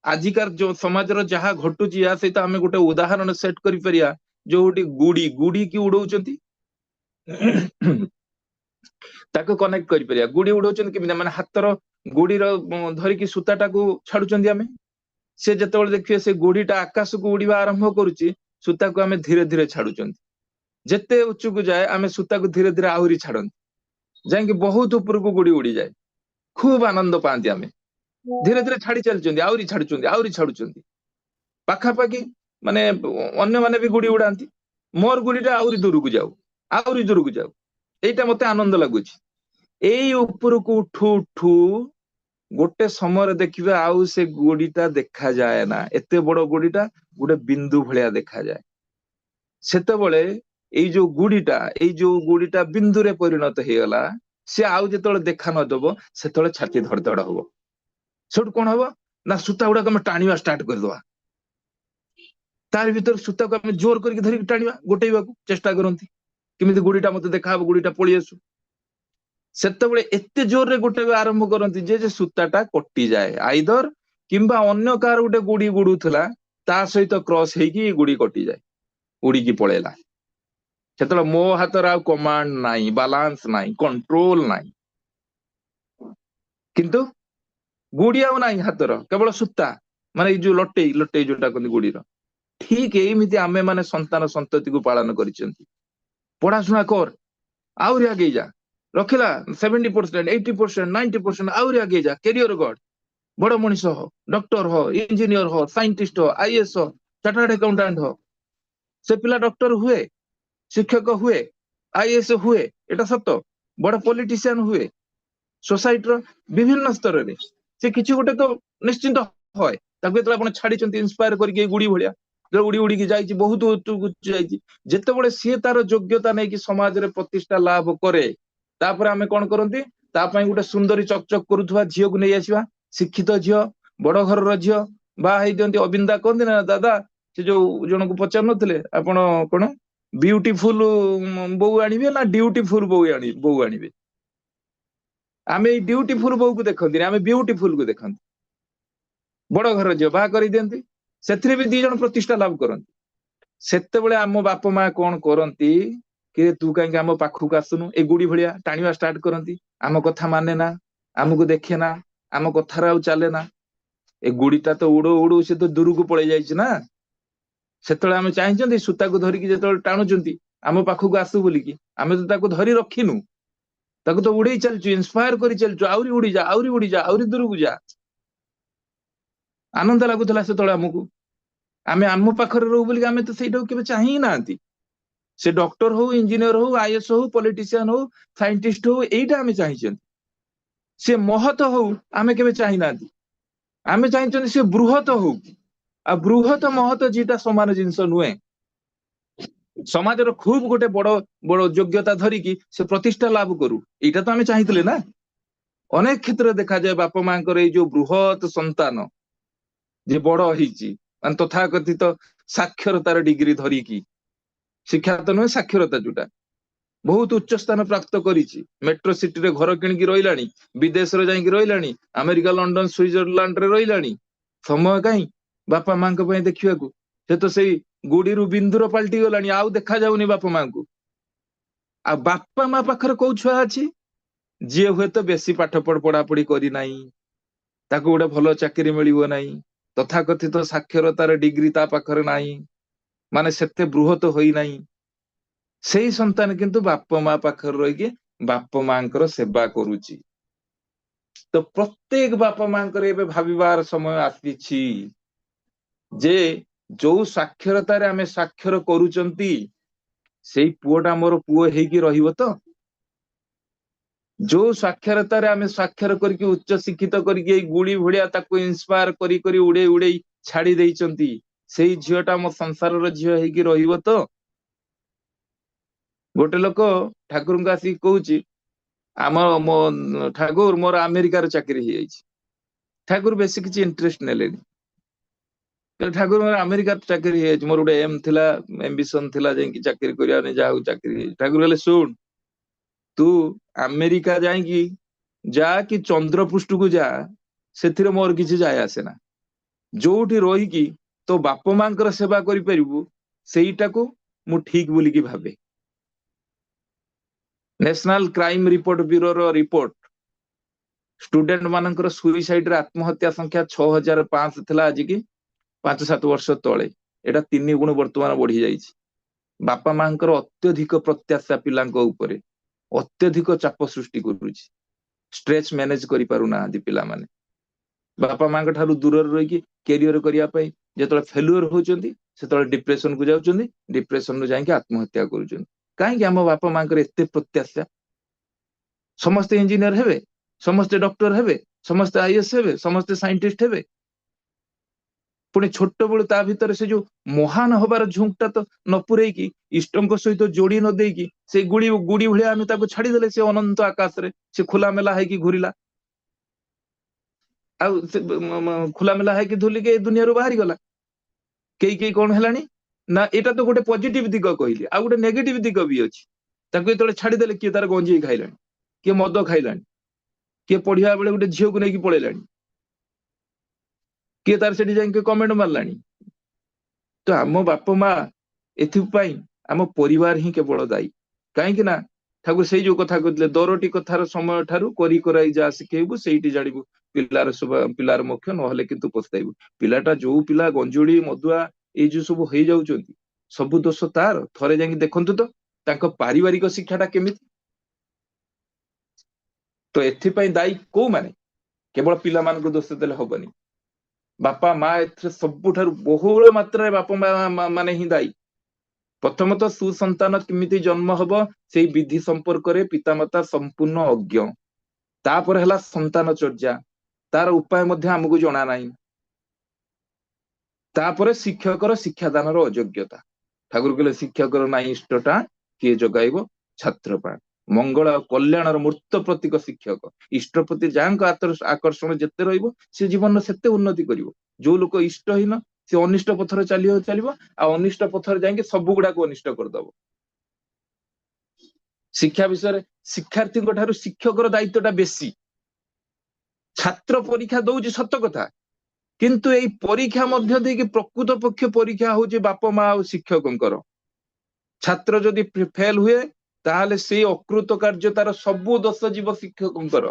ଆଜିକାର ଯୋଉ ସମାଜର ଯାହା ଘଟୁଛି, ୟା ସହିତ ଆମେ ଗୋଟେ ଉଦାହରଣ ସେଟ କରିପାରିବା। ଯୋଉଠି ଗୁଡି କି ଉଡଉଛନ୍ତି ତାକୁ କନେକ୍ଟ କରିପାରିବା। ଗୁଡି ଉଡଉଛନ୍ତି କେମିତି? ମାନେ ହାତର ଗୁଡିର ଧରିକି ସୂତାଟାକୁ ଛାଡୁଛନ୍ତି ଆମେ। ସେ ଯେତେବେଳେ ଦେଖିବେ ସେ ଗୁଡିଟା ଆକାଶକୁ ଉଡିବା ଆରମ୍ଭ କରୁଛି, ସୂତାକୁ ଆମେ ଧୀରେ ଧୀରେ ଛାଡୁଛନ୍ତି। ଯେତେ ଉଚ୍ଚକୁ ଯାଏ ଆମେ ସୂତାକୁ ଧୀରେ ଧୀରେ ଆହୁରି ଛାଡନ୍ତି, ଯାଇକି ବହୁତ ଉପରକୁ ଗୁଡି ଉଡିଯାଏ। ଖୁବ ଆନନ୍ଦ ପାଆନ୍ତି ଆମେ। ଧୀରେ ଧୀରେ ଛାଡି ଚାଲିଛନ୍ତି, ଆହୁରି ଛାଡୁଛନ୍ତି, ଆହୁରି ଛାଡୁଛନ୍ତି। ପାଖାପାଖି ମାନେ ଅନ୍ୟମାନେ ବି ଗୁଡି ଉଡାନ୍ତି, ମୋର ଗୁଡିଟା ଆହୁରି ଦୂରକୁ ଯାଉ, ଆହୁରି ଦୂରକୁ ଯାଉ। ଏଇଟା ମତେ ଆନନ୍ଦ ଲାଗୁଛି। ଏଇ ଉପରକୁ ଉଠୁ ଉଠୁ ଗୋଟେ ସମୟରେ ଦେଖିବେ ଆଉ ସେ ଗୁଡିଟା ଦେଖାଯାଏ ନା। ଏତେ ବଡ ଗୁଡିଟା ଗୋଟେ ବିନ୍ଦୁ ଭଳିଆ ଦେଖାଯାଏ। ସେତେବେଳେ ଏଇ ଯୋଉ ଗୁଡିଟା ବିନ୍ଦୁରେ ପରିଣତ ହେଇଗଲା, ସେ ଆଉ ଯେତେବେଳେ ଦେଖା ନଦବ, ସେତେବେଳେ ଛାତି ଧଡଧଡ ହବ। ସେଠୁ କଣ ହବ ନା, ସୂତା ଗୁଡାକ ଆମେ ଟାଣିବା ଷ୍ଟାର୍ଟ କରିଦବା। ତାରି ଭିତରେ ସୂତାକୁ ଆମେ ଜୋର କରିକି ଧରିକି ଟାଣିବା, ଗୋଟେଇବାକୁ ଚେଷ୍ଟା କରନ୍ତି, କେମିତି ଗୁଡିଟା ମତେ ଦେଖାହବ, ଗୁଡିଟା ପଳେଇ ଆସୁ। ସେତେବେଳେ ଏତେ ଜୋରରେ ଗୋଟେଇବା ଆରମ୍ଭ କରନ୍ତି ଯେ ସୂତାଟା କଟିଯାଏ ଆଇଦର, କିମ୍ବା ଅନ୍ୟ କାହାର ଗୋଟେ ଗୁଡି ଗୁଡୁଥିଲା ତା ସହିତ କ୍ରସ ହେଇକି ଗୁଡି କଟିଯାଏ, ଉଡିକି ପଳେଇଲା। ସେତେବେଳେ ମୋ ହାତରେ ଆଉ କମାଣ୍ଡ ନାହିଁ, ବାଲାନ୍ସ ନାହିଁ, କଣ୍ଟ୍ରୋଲ ନାହିଁ। କିନ୍ତୁ ଗୁଡି ଆଉ ନାହିଁ ହାତର, କେବଳ ସୂତା, ମାନେ ଏଇ ଯୋଉ ଲଟେଇ ଲଟେଇ ଯୋଉଟା କହନ୍ତି ଗୁଡିର। ଠିକ ଏମିତି ଆମେ ମାନେ ସନ୍ତାନ ସନ୍ତତିକୁ ପାଳନ କରିଛନ୍ତି। ପଢାଶୁଣା କର, ଆହୁରି ଆଗେଇ ଯା, ରଖିଲା 70%, 80%, 90%, ଆହୁରି ଆଗେଇ ଯା, କ୍ୟାରିୟର ଗଢ, ବଡ ମଣିଷ ହ, ଡକ୍ଟର ହ, ଇଞ୍ଜିନିୟର ହ, ସାଇଣ୍ଟିଷ୍ଟ ହ, ଆଇଏଏସ ହ, ଚାର୍ଟାର୍ଡ ଆକାଉଣ୍ଟାଣ୍ଟ ହ। ସେ ପିଲା ଡକ୍ଟର ହୁଏ, ଶିକ୍ଷକ ହୁଏ, ଆଇଏଏସ ହୁଏ, ଏଟା ସତ। ବଡ ପଲିଟିସିଆନ ହୁଏ, ସୋସାଇଟିର ବିଭିନ୍ନ ସ୍ତରରେ ସେ କିଛି ଗୋଟେ ତ ନିଶ୍ଚିନ୍ତ হয়। ତାକୁ ଯେତେବେଳେ ଆପଣ ଛାଡିଛନ୍ତି ଇନ୍ସପାୟାର କରିକି ଗୁଡି ଭଳିଆ, ଯେତେବେଳେ ଉଡି ଉଡିକି ଯାଇଛି, ବହୁତ ଉଚ୍ଚକୁ ଯାଇଛି, ଯେତେବେଳେ ସିଏ ତାର ଯୋଗ୍ୟତା ନେଇକି ସମାଜରେ ପ୍ରତିଷ୍ଠା ଲାଭ କରେ, ତାପରେ ଆମେ କଣ କରନ୍ତି, ତା ପାଇଁ ଗୋଟେ ସୁନ୍ଦରୀ ଚକଚକ କରୁଥିବା ଝିଅକୁ ନେଇ ଆସିବା। ଶିକ୍ଷିତ ଝିଅ, ବଡ ଘରର ଝିଅ, ବାହା ହେଇ ଦିଅନ୍ତି। ଅବିନ୍ଦା କହନ୍ତି ନା, ଦାଦା ସେ ଯୋଉ ଜଣକୁ ପଚାରୁ ନଥିଲେ, ଆପଣ କଣ ବିୟୁଟିଫୁଲ ବୋଉ ଆଣିବେ ନା ଡ୍ୟୁଟିଫୁଲ ବୋଉ ଆଣିବେ? ଆମେ ଏଇ ଡ୍ୟୁଟିଫୁଲ ବୋଉକୁ ଦେଖନ୍ତିନି, ଆମେ ବିୟୁଟିଫୁଲକୁ ଦେଖନ୍ତି। ବଡ ଘର ଝିଅ ବାହା କରିଦିଅନ୍ତି, ସେଥିରେ ବି ଦି ଜଣ ପ୍ରତିଷ୍ଠା ଲାଭ କରନ୍ତି। ସେତେବେଳେ ଆମ ବାପା ମା କଣ କରନ୍ତି, କି ତୁ କାହିଁକି ଆମ ପାଖକୁ ଆସୁନୁ, ଏ ଗୁଡି ଭଳିଆ ଟାଣିବା ଷ୍ଟାର୍ଟ କରନ୍ତି। ଆମ କଥା ମାନେ ନା, ଆମକୁ ଦେଖେ ନା, ଆମ କଥାରେ ଆଉ ଚାଲେ ନା। ଏ ଗୁଡିଟା ତ ଉଡୁ ଉଡୁ ସେ ତ ଦୂରକୁ ପଳେଇ ଯାଇଛି ନା। ସେତେବେଳେ ଆମେ ଚାହିଁଛନ୍ତି ସୂତାକୁ ଧରିକି ଯେତେବେଳେ ଟାଣୁଛନ୍ତି ଆମ ପାଖକୁ ଆସୁ ବୋଲିକି, ଆମେ ତ ତାକୁ ଧରି ରଖିନୁ, ତାକୁ ତ ଉଡେଇ ଚାଲିଛୁ, ଇନ୍ସପାୟାର କରି ଚାଲିଛୁ, ଆହୁରି ଉଡିଯା, ଆହୁରି ଉଡିଯା, ଆହୁରି ଦୂରକୁ ଯା। ଆନନ୍ଦ ଲାଗୁଥିଲା ସେତେବେଳେ ଆମକୁ। ଆମେ ଆମ ପାଖରେ ରହୁ ବୋଲି ଆମେ ତ ସେଇଟାକୁ କେବେ ଚାହିଁ ନାହାନ୍ତି। ସେ ଡକ୍ଟର ହଉ, ଇଞ୍ଜିନିୟର ହଉ, ଆଇଏଏସ ହଉ, ପଲିଟିସିଆନ ହଉ, ସାଇଣ୍ଟିଷ୍ଟ ହଉ, ଏଇଟା ଆମେ ଚାହିଁଛନ୍ତି। ସେ ମହତ ହଉ ଆମେ କେବେ ଚାହିଁନାହାନ୍ତି, ଆମେ ଚାହିଁଛନ୍ତି ସେ ବୃହତ ହଉ। ଆଉ ବୃହତ ମହତ ଦିଟା ସମାନ ଜିନିଷ ନୁହେଁ। ସମାଜର ଖୁବ ଗୋଟେ ବଡ ବଡ ଯୋଗ୍ୟତା ଧରିକି ସେ ପ୍ରତିଷ୍ଠା ଲାଭ କରୁ, ଏଇଟା ତ ଆମେ ଚାହିଁଥିଲେ ନା। ଅନେକ କ୍ଷେତ୍ରରେ ଦେଖାଯାଏ ବାପା ମାଙ୍କର ଏଇ ଯୋଉ ବୃହତ ସନ୍ତାନ ଯେ ବଡ ହେଇଛି, ମାନେ ତଥାକଥିତ ସାକ୍ଷରତାର ଡିଗ୍ରୀ ଧରିକି, ଶିକ୍ଷା ତ ନୁହେଁ ସାକ୍ଷରତା, ଯୋଉଟା ବହୁତ ଉଚ୍ଚ ସ୍ଥାନ ପ୍ରାପ୍ତ କରିଛି, ମେଟ୍ରୋ ସିଟିରେ ଘର କିଣିକି ରହିଲାଣି, ବିଦେଶରେ ଯାଇକି ରହିଲାଣି, ଆମେରିକା, ଲଣ୍ଡନ, ସୁଇଜରଲ୍ୟାଣ୍ଡରେ ରହିଲାଣି। ସମୟ କାହିଁ ବାପା ମାଙ୍କ ପାଇଁ ଦେଖିବାକୁ? ସେ ତ ସେଇ ଗୁଡିରୁ ବିନ୍ଦୁର ପାଲଟି ଗଲାଣି, ଆଉ ଦେଖାଯାଉନି ବାପା ମାଙ୍କୁ। ଆଉ ବାପା ମା ପାଖରେ କୋଉ ଛୁଆ ଅଛି, ଯିଏ ହୁଏତ ବେଶୀ ପାଠ ପଢାପଢି କରିନାହିଁ, ତାକୁ ଗୋଟେ ଭଲ ଚାକିରି ମିଳିବ ନାହିଁ, ତଥାକଥିତ ସାକ୍ଷରତାର ଡିଗ୍ରୀ ତା ପାଖରେ ନାହିଁ, ମାନେ ସେତେ ବୃହତ ହୋଇନାହିଁ। ସେଇ ସନ୍ତାନ କିନ୍ତୁ ବାପା ମା ପାଖରେ ରହିକି ବାପା ମାଙ୍କର ସେବା କରୁଛି। ତ ପ୍ରତ୍ୟେକ ବାପା ମାଙ୍କର ଏବେ ଭାବିବାର ସମୟ ଆସିଛି ଯେ ଯୋଉ ସାକ୍ଷରତାରେ ଆମେ ସ୍ୱାକ୍ଷର କରୁଛନ୍ତି, ସେଇ ପୁଅଟା ମୋର ପୁଅ ହେଇକି ରହିବ ତ? ଯୋଉ ସାକ୍ଷରତାରେ ଆମେ ସ୍ୱାକ୍ଷର କରିକି ଉଚ୍ଚ ଶିକ୍ଷିତ କରିକି ଏଇ ଗୁଳି ଭଳିଆ ତାକୁ ଇନ୍ସପାୟାର କରି କରି ଉଡେଇ ଉଡେଇ ଛାଡି ଦେଇଛନ୍ତି, ସେଇ ଝିଅଟା ମୋ ସଂସାରର ଝିଅ ହେଇକି ରହିବ ତ? गोटे लोक ठाकुर को आसिक कहूची आम मो ठाकुर मोर अमेरिकार चाकरी हो जाइए। ठाकुर बेसी किसी इंटरेस्ट नेले ठाकुर मोर अमेरिकार चाकरी हो मोर गोटे एम थिला एम्बिशन थिला जाइए चाकरी करने जा चाकरी ठाकुर कहले शुण तू अमेरिका जाइकी जा कि चंद्रपृष्ठ को जा से मोर किसी जाए आसे ना जोठी रहीकि तो बाप मां सेवा करू सेटा को मु ठीक बोलिकी भावे। नेशनल क्राइम रिपोर्ट ब्यूरो रो रिपोर्ट स्टूडेंट मानकर सुइसाइड रे आत्महत्या संख्या 6500 थिला आज की 5-7 वर्ष तले एटा 3 गुण वर्तमान बढ़ी जाइछि। बापा मांकर अत्यधिक प्रत्याशा पिलांको ऊपर अत्यधिक चाप सृष्टि करूछि। स्ट्रेस मैनेज करि पारु ना आदि पिला माने बापा मां ठारू दूर रही कैरियर करने जो फेलुअर होती से डिप्रेशन को जाऊँ डिप्रेशन जाकि आत्महत्या करुँच कहीं आम बापा मां एत प्रत्याशा समस्ते इंजीनियर हेबे समस्ते डॉक्टर हेबे समस्ते आईएएस हेबे समस्ते साइंटिस्ट हेबे पुणी छोट बेलू ता भीतर से जो महान हबार झुंकटा तो न पुरेकी इष्टों सहित जोड़ी न देकी से गुड़ी गुड़ी भाया आम छाड़देले से अनंत आकाश रे से खोलामेला है घूरला खोलामेला है धुलिके दुनिया बाहरी गला कई कौन है ना एटा तो गोटे पॉजिटिव दिग कहली आ गोटे नेगेटिव दिग भी अच्छी जो छाड़देले किए तार गंजेई खाइला किए मद खाइला किए पढ़िया बेले गोटे झील को लेकिन पलैला किए तार से जाके कमेंट मारला। तो आम बाप माँ एथपाई आम परिवार ही केवल दायी कहीं ना ठाकुर से जो कथा कहते दरटी कथार समय ठारू करी कराई जा शिखेबू से जानू पिलार मुख्य ना किंतु पछताइबू पिलाटा जो पिला गंजुड़ी मदुआ ये जो सब हो जाउछंती सब दोष तार थरे जाके देखंतु तो तांको पारिवारिक शिक्षाटा केमिति। तो एथिपाई दायी को माने केवल पिला मान को दोष देले हबनी बापा माँ एथरे सबुठारु बहुल मात्रा बापा माने ही दायी। प्रथमतः सुसंतान केमिति जन्म हब से विधि संपर्क रे पितामाता संपूर्ण अज्ञ तापर हला संतान चर्या तार उपाय मध्य हमको जना नाही तापर शिक्षकर शिक्षादान अयोग्यता ठाकुर कहले शिक्षकर ना इष्टटा किए जगाइब छात्र पा मंगल और कल्याण मूर्त प्रतीक शिक्षक इष्टप्रति जहाँ आकर्षण जिते रहिबो से जीवन सेते उन्नति करिवो जो लोक इष्टहीन से अनिष्ट पथर चलो आ अनिष्ट पथर जाके सब गुड़ा को अनिष्ट करदब। शिक्षा विषय शिक्षार्थी ठारू शिक्षकर दायित्वटा बेसी छात्र परीक्षा दौची सत कथा किंतु एई परीक्षा मध्य देकी प्रकृत पक्ष परीक्षा होची बाप माँ और शिक्षकंकर छात्र जदि फेल हुए ताहले से अकृत कार्य तार सबु दोष जीव शिक्षकंकर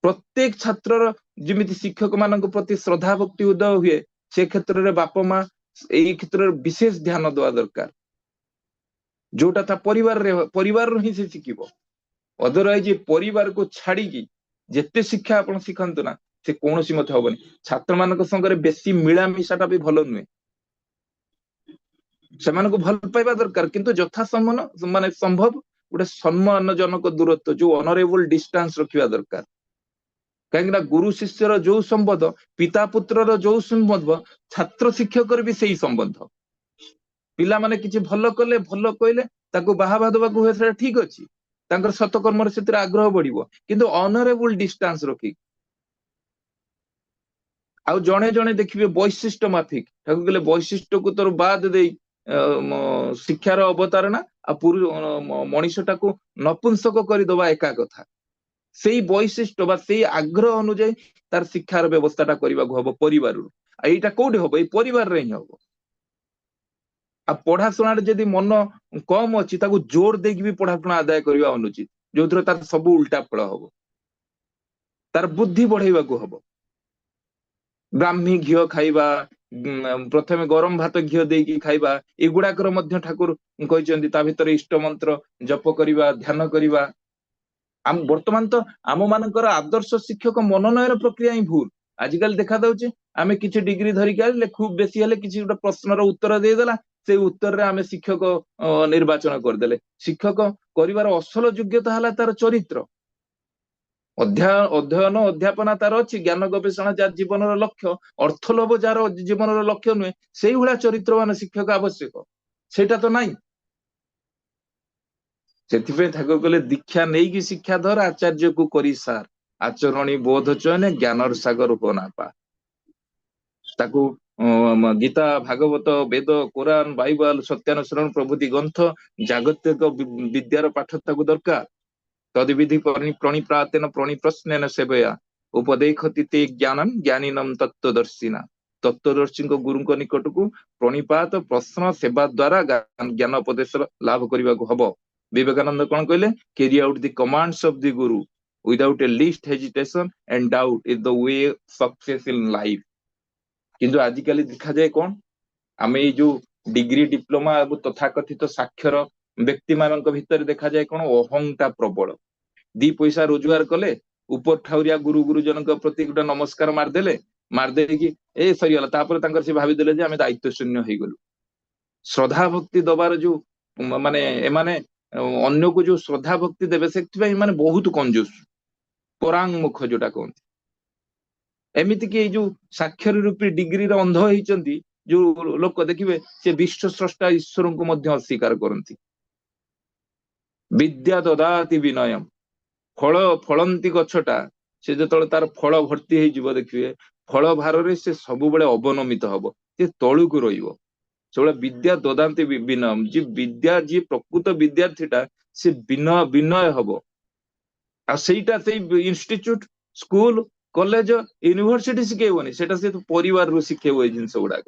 प्रत्येक छात्र जमिति शिक्षक मान प्रति श्रद्धा भक्ति उदय हुए से क्षेत्र में बाप माँ यही क्षेत्र में विशेष ध्यान देवा दरकार जोटा था परिवार ही से शिखिबो अदरवाइज परिवार को छाड़ी जेते शिक्षा आपण शिखंतु ना से कौन मत हबनी छात्र मान संगे बेसी मिलामिशाटा भी भल नुहे से भल पाइबा दरकार किंतु यथा संभव माने संभव गोटे सम्मानजनक दूरत्व जो ऑनरेबल डिस्टेंस रखिबा दरकार कहीं गुरु शिष्यर जो संबंध पिता पुत्र जो संबंध छात्र शिक्षक भी सही संबंध पिला माने किछि भल कले भल कहले ताको बाहाबा देबाकू हुए से ठीक अछि तांकर सतकर्म से आग्रह बढ़िबो किंतु ऑनरेबल डिस्टेंस रखी आउ जणे जणे देखिबे वैशिष्ट माफिक ताको कहले वैशिष्ट को तोर बाद दे शिक्षार अवतारणा आ मनीषटा को नपुंसक कर दबा एका कथा से वैशिष्ट से आग्रह अनुଯାयी तार शिक्षार व्यवस्थाटा करने को हम परिवार यहाँ कौटे हम ये परिवार रे ही हम आ पढ़ाशुना जदि मन कम अच्छी जोर देकी भी पढ़ाशुना आदाय करने अनुचित जो थी तार सब उल्टा फल हम तार बुद्धि बढ़ेवा को हम ब्राह्मी घी खाइबा प्रथमे गरम भात घी देकी खाइबा एगुड़ाकर मध्य ठाकुर कहते ता भीतर इष्ट मंत्र जप करवा ध्यान करवा वर्तमान तो आम मानकर आदर्श शिक्षक मनोनयन प्रक्रिया ही भूल आजिकल देखा दौचे आम कि डिग्री धरिक आले खूब बेसी हेले किसी गोटे प्रश्नर उत्तर देदेला से उत्तर रे आम शिक्षक निर्वाचन करदेले शिक्षक करिवार असल योग्यता हला तार चरित्र अध्ययन अध्यापना तार अच्छी ज्ञान गवेषणा जार जीवन लक्ष्य अर्थलोभ जार जीवन लक्ष्य नुहे से चरित्रवान शिक्षक आवश्यक सेटा तो नाई ସେଥିପାଇଁ ଠାକୁର କହିଲେ ଦୀକ୍ଷା ନେଇକି ଶିକ୍ଷା ଧର ଆଚାର୍ଯ୍ୟକୁ କରି ସାର, ଆଚରଣୀ ବୋଧ ଚୟନେ ଜ୍ଞାନର ସାଗର ହୋ ନା ପା। ତାକୁ ଗୀତା, ଭାଗବତ, ବେଦ, କୋରାନ, ବାଇବଲ, ସତ୍ୟାନୁସରଣ ପ୍ରଭୃତି ଗ୍ରନ୍ଥ, ଜାଗତିକ ବିଦ୍ୟାର ପାଠ ତାକୁ ଦରକାର। ତଦ୍ବିଧି ପ୍ରଣିପ୍ରାତେନ ପ୍ରଣିପ୍ରଶ୍ନେନ ସେବୟା ଉପଦେଖତି ତେ ଜ୍ଞାନଂ ଜ୍ଞାନୀନମ୍ ତତ୍ତ୍ୱଦର୍ଶିନା। ତତ୍ତ୍ୱଦର୍ଶୀଙ୍କ ଗୁରୁଙ୍କ ନିକଟକୁ ପ୍ରଣିପାତ, ପ୍ରଶ୍ନ, ସେବା ଦ୍ଵାରା ଜ୍ଞାନ ଉପଦେଶ ଲାଭ କରିବାକୁ ହବ। ବିବେକାନନ୍ଦ କଣ କହିଲେ? carry out the commands of the guru without a least hesitation and doubt is the way of success in life। କିନ୍ତୁ ଆଜିକାଲି ଦେଖାଯାଏ କଣ, ଆମେ ଏଇ ଯୋଉ ଡିଗ୍ରୀ, ଡିପ୍ଲୋମା ଏବଂ ତଥାକଥିତ ସାକ୍ଷର ବ୍ୟକ୍ତି ମାନଙ୍କ ଭିତରେ ଦେଖାଯାଏ କଣ, ଅହଂଟା ପ୍ରବଳ। 2 ପଇସା ରୋଜଗାର କଲେ, ଉପର ଠାଉରିଆ ଗୁରୁଜନଙ୍କ ପ୍ରତି ଗୋଟେ ନମସ୍କାର ମାରିଦେଇକି ସରିଗଲା। ତାପରେ ତାଙ୍କର ସେ ଭାବିଦେଲେ ଯେ ଆମେ ଦାୟିତ୍ୱ ଶୂନ୍ୟ ହେଇଗଲୁ। ଶ୍ରଦ୍ଧା ଭକ୍ତି ଦବାର ଯୋଉ ମାନେ ଏମାନେ ଅନ୍ୟକୁ ଯୋଉ ଶ୍ରଦ୍ଧା ଭକ୍ତି ଦେବେ, ସେଥିପାଇଁ ମାନେ ବହୁତ କଞ୍ଜୁସ, ପରାଙ୍ଗମୁଖ ଯୋଉଟା କହନ୍ତି। ଏମିତି କି ଏଇ ଯୋଉ ସାକ୍ଷର ରୂପୀ ଡିଗ୍ରୀର ଅନ୍ଧ ହେଇଛନ୍ତି ଯୋଉ ଲୋକ, ଦେଖିବେ ସେ ବିଶ୍ୱ ସ୍ରଷ୍ଟା ଈଶ୍ୱରଙ୍କୁ ମଧ୍ୟ ଅସ୍ୱୀକାର କରନ୍ତି। ବିଦ୍ୟା ଦଦାତି ବିନୟମ, ଫଳନ୍ତି ଗଛଟା ସେ ଯେତେବେଳେ ତାର ଫଳ ଭର୍ତ୍ତି ହେଇଯିବ, ଦେଖିବେ ଫଳ ଭାରରେ ସେ ସବୁବେଳେ ଅବନମିତ ହବ, ସେ ତଳୁକୁ ରହିବ। ସବୁବେଳେ ବିଦ୍ୟା ଦଦାନ୍ତି ବିନୟମ, ଯିଏ ପ୍ରକୃତ ବିଦ୍ୟାର୍ଥୀଟା ସେ ବିନୟ ହବ। ଆଉ ସେଇଟା ସେଇ ଇନଷ୍ଟିଚ୍ୟୁଟ, ସ୍କୁଲ, କଲେଜ, ୟୁନିଭର୍ସିଟି ଶିଖେଇବନି, ସେଟା ସେ ପରିବାରରୁ ଶିଖେଇବ ଏଇ ଜିନିଷ ଗୁଡାକ।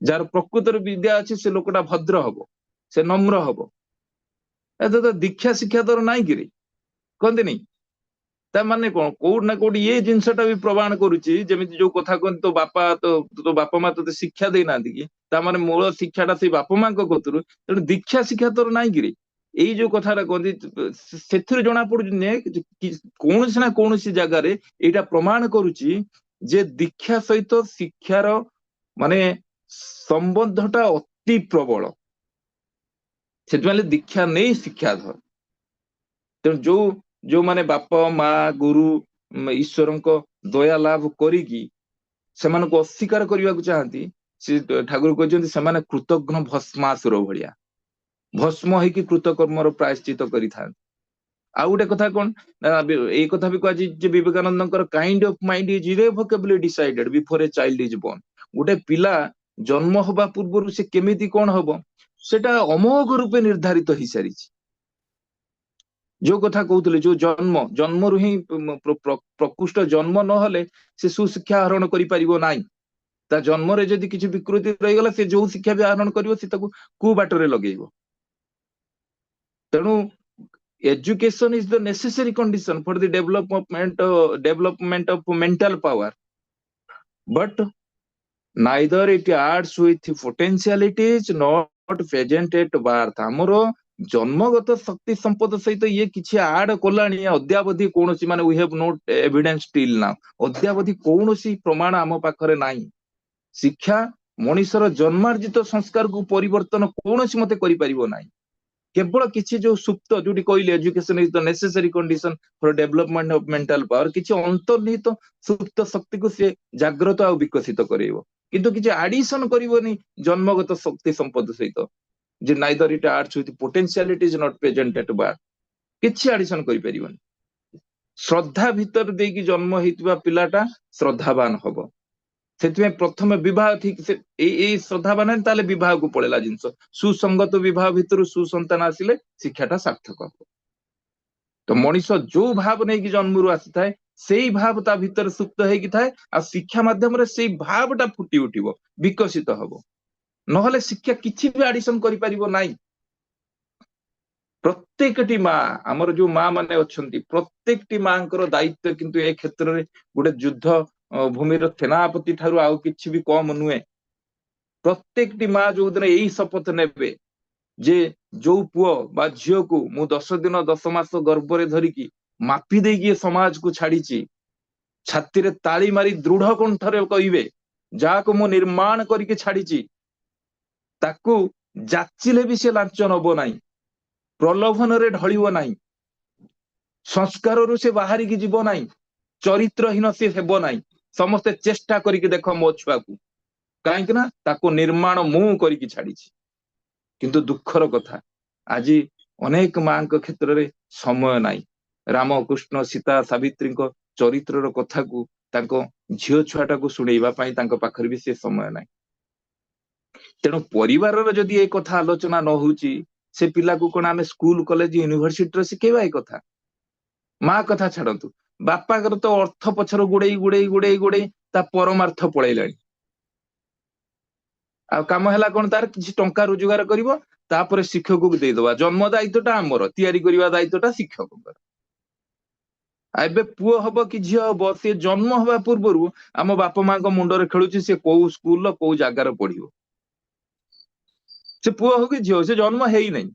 ଯାହାର ପ୍ରକୃତରେ ବିଦ୍ୟା ଅଛି ସେ ଲୋକଟା ଭଦ୍ର ହବ, ସେ ନମ୍ର ହବ। ଏତ ତ ଦୀକ୍ଷା ଶିକ୍ଷା ତୋର ନାଇଁ କିରି କହନ୍ତିନି। ତା ମାନେ କଣ, କୋଉଠି ନା କୋଉଠି ଏ ଜିନିଷଟା ବି ପ୍ରମାଣ କରୁଛି, ଯେମିତି ଯୋଉ କଥା କହନ୍ତି ତୋ ବାପା ମା ତୋତେ ଶିକ୍ଷା ଦେଇନାହାନ୍ତି କି, ତା ମାନେ ମୂଳ ଶିକ୍ଷାଟା ସେଇ ବାପା ମାଙ୍କ କତରୁ। ତେଣୁ ଦୀକ୍ଷା ଶିକ୍ଷା ତୋର ନାଇଁ କିରି, ଏଇ ଯୋଉ କଥାଟା କହନ୍ତି, ସେଥିରୁ ଜଣା ପଡୁଛି ଯେ କୌଣସି ନା କୌଣସି ଜାଗାରେ ଏଇଟା ପ୍ରମାଣ କରୁଛି ଯେ ଦୀକ୍ଷା ସହିତ ଶିକ୍ଷାର ମାନେ ସମ୍ବନ୍ଧଟା ଅତି ପ୍ରବଳ। ସେଥିପାଇଁ ଦୀକ୍ଷା ନେଇ ଶିକ୍ଷା ଧର। ତେଣୁ ଯୋଉମାନେ ବାପା ମା ଗୁରୁ ଈଶ୍ୱରଙ୍କ ଦୟା ଲାଭ କରିକି ସେମାନଙ୍କୁ ଅସ୍ୱୀକାର କରିବାକୁ ଚାହାନ୍ତି, ସେ ଠାକୁର କହିଛନ୍ତି ସେମାନେ କୃତଘ୍ନ ଭସ୍ମାସୁର ଭଳିଆ, ଭସ୍ମ ହେଇକି କୃତକର୍ମର ପ୍ରାୟଶ୍ଚିତ କରିଥାନ୍ତି। ଆଉ ଗୋଟେ କଥା କଣ, ଏଇ କଥା ବି କୁହାଯାଇଛି ଯେ ବିବେକାନନ୍ଦଙ୍କର kind of mind is irrevocably decided before a child is born। ଗୋଟେ ପିଲା ଜନ୍ମ ହବା ପୂର୍ବରୁ ସେ କେମିତି କଣ ହବ, ସେଟା ଅମୋଘ ରୂପେ ନିର୍ଦ୍ଧାରିତ ହେଇସାରିଛି। ଯୋଉ କଥା କହୁଥିଲେ, ଯୋଉ ଜନ୍ମରୁ ହିଁ ପ୍ରକୃଷ୍ଟ ଜନ୍ମ ନହେଲେ ସେ ସୁଶିକ୍ଷା ଆହରଣ କରିପାରିବ ନାହିଁ। ତା ଜନ୍ମରେ ଯଦି କିଛି ବିକୃତି ରହିଗଲା, ସେ ଯୋଉ ଶିକ୍ଷା ବି ଆହରଣ କରିବ ସେ ତାକୁ କୁବାଟରେ ଲଗେଇବ। ତେଣୁ education is the necessary condition for the development of mental power, but neither it adds with potentialities not present at birth। ଆମର ଜନ୍ମଗତ ଶକ୍ତି ସମ୍ପଦ ସହିତ ଇଏ କିଛି ଆଡ କଲାଣି ଅଦ୍ୟାବଧି କୌଣସି, ମାନେ we have no evidence till now, ଅଦ୍ୟାବଧି କୌଣସି ପ୍ରମାଣ ଆମ ପାଖରେ ନାହିଁ। ଶିକ୍ଷା ମଣିଷର ଜନ୍ମାର୍ଜିତ ସଂସ୍କାରକୁ ପରିବର୍ତ୍ତନ କୌଣସି ମତେ କରିପାରିବ ନାହିଁ। କେବଳ କିଛି ଯୋଉ ସୁପ୍ତ, ଯୋଉଠି କହିଲେ education is the necessary condition for development of mental power, କିଛି ଅନ୍ତର୍ନିହିତ ସୁପ୍ତ ଶକ୍ତିକୁ ସେ ଜାଗ୍ରତ ଆଉ ବିକଶିତ କରେଇବ, କିନ୍ତୁ କିଛି ଆଡିସନ କରିବନି ଜନ୍ମଗତ ଶକ୍ତି ସମ୍ପଦ ସହିତ। ଯେ neither it adds with potentiality is not present at birth, କିଛି ଆଡିସନ କରିପାରିବନି। ଶ୍ରଦ୍ଧା ଭିତରେ ଦେଇକି ଜନ୍ମ ହେଇଥିବା ପିଲାଟା ଶ୍ରଦ୍ଧାବାନ ହବ। ସେଥିପାଇଁ ପ୍ରଥମେ ବିବାହ ଠିକ ଏଇ ଶ୍ରଦ୍ଧାବାନ ତାହେଲେ ବିବାହକୁ ପଳେଇଲା ଜିନିଷ। ସୁସଙ୍ଗତ ବିବାହ ଭିତରୁ ସୁସନ୍ତାନ ଆସିଲେ ଶିକ୍ଷାଟା ସାର୍ଥକ ହବ। ତ ମଣିଷ ଯୋଉ ଭାବ ନେଇକି ଜନ୍ମରୁ ଆସିଥାଏ, ସେଇ ଭାବ ତା ଭିତରେ ସୁପ୍ତ ହେଇକି ଥାଏ, ଆଉ ଶିକ୍ଷା ମାଧ୍ୟମରେ ସେଇ ଭାବଟା ଫୁଟି ଉଠିବ, ବିକଶିତ ହବ। ନହେଲେ ଶିକ୍ଷା କିଛି ବି ଆଡିସନ କରିପାରିବ ନାହିଁ। ପ୍ରତ୍ୟେକଟି ମା, ଆମର ଯୋଉ ମା ମାନେ ଅଛନ୍ତି, ପ୍ରତ୍ୟେକଟି ମାଙ୍କର ଦାୟିତ୍ୱ କିନ୍ତୁ ଏ କ୍ଷେତ୍ରରେ ଗୋଟେ ଯୁଦ୍ଧ ଭୂମିର ସେନାପତି ଠାରୁ ଆଉ କିଛି ବି କମ ନୁହେଁ। ପ୍ରତ୍ୟେକଟି ମା ଯୋଉଦିନ ଏଇ ଶପଥ ନେବେ ଯେ ଯୋଉ ପୁଅ ବା ଝିଅକୁ ମୁଁ 10 ଦିନ 10 ମାସ ଗର୍ଭରେ ଧରିକି ମାପି ଦେଇକି ଏ ସମାଜକୁ ଛାଡିଛି, ଛାତିରେ ତାଳି ମାରି ଦୃଢ କଣ୍ଠରେ କହିବେ ଯାହାକୁ ମୁଁ ନିର୍ମାଣ କରିକି ଛାଡିଛି, ତାକୁ ଯାଚିଲେ ବି ସେ ଲାଞ୍ଚ ନବ ନାହିଁ, ପ୍ରଲୋଭନରେ ଢଳିବ ନାହିଁ, ସଂସ୍କାରରୁ ସେ ବାହାରିକି ଯିବ ନାହିଁ, ଚରିତ୍ରହୀନ ସେ ହେବ ନାହିଁ। ସମସ୍ତେ ଚେଷ୍ଟା କରିକି ଦେଖ ମୋ ଛୁଆକୁ, କାହିଁକି ନା ତାକୁ ନିର୍ମାଣ ମୁଁ କରିକି ଛାଡିଛି। କିନ୍ତୁ ଦୁଃଖର କଥା, ଆଜି ଅନେକ ମାଙ୍କ କ୍ଷେତ୍ରରେ ସମୟ ନାହିଁ। ରାମକୃଷ୍ଣ ସୀତା ସାବିତ୍ରୀଙ୍କ ଚରିତ୍ରର କଥାକୁ ତାଙ୍କ ଝିଅ ଛୁଆଟାକୁ ଶୁଣେଇବା ପାଇଁ ତାଙ୍କ ପାଖରେ ବି ସେ ସମୟ ନାହିଁ। ତେଣୁ ପରିବାରର ଯଦି ଏ କଥା ଆଲୋଚନା ନ ହଉଛି, ସେ ପିଲାକୁ କଣ ଆମେ ସ୍କୁଲ କଲେଜ ୟୁନିଭରସିଟିରେ ଶିଖେଇବା ଏ କଥା? ମା କଥା ଛାଡନ୍ତୁ, ବାପାଙ୍କର ତ ଅର୍ଥ ପଛର ଗୁଡେଇ ଗୁଡେଇ ଗୁଡେଇ ଗୁଡେଇ ତା ପରମାର୍ଥ ପଳେଇଲାଣି। ଆଉ କାମ ହେଲା କଣ? ତାର କିଛି ଟଙ୍କା ରୋଜଗାର କରିବ, ତାପରେ ଶିକ୍ଷକକୁ ଦେଇଦବା। ଜନ୍ମ ଦାୟିତ୍ୱଟା ଆମର, ତିଆରି କରିବା ଦାୟିତ୍ୱଟା ଶିକ୍ଷକଙ୍କର। ଆଉ ଏବେ ପୁଅ ହବ କି ଝିଅ ହବ, ସେ ଜନ୍ମ ହବା ପୂର୍ବରୁ ଆମ ବାପା ମାଙ୍କ ମୁଣ୍ଡରେ ଖେଳୁଛି ସେ କୋଉ ସ୍କୁଲର କୋଉ ଜାଗାରେ ପଢିବ। ସେ ପୁଅ ହଉ କି ଝିଅ ହଉ, ସେ ଜନ୍ମ ହେଇନାହିଁ,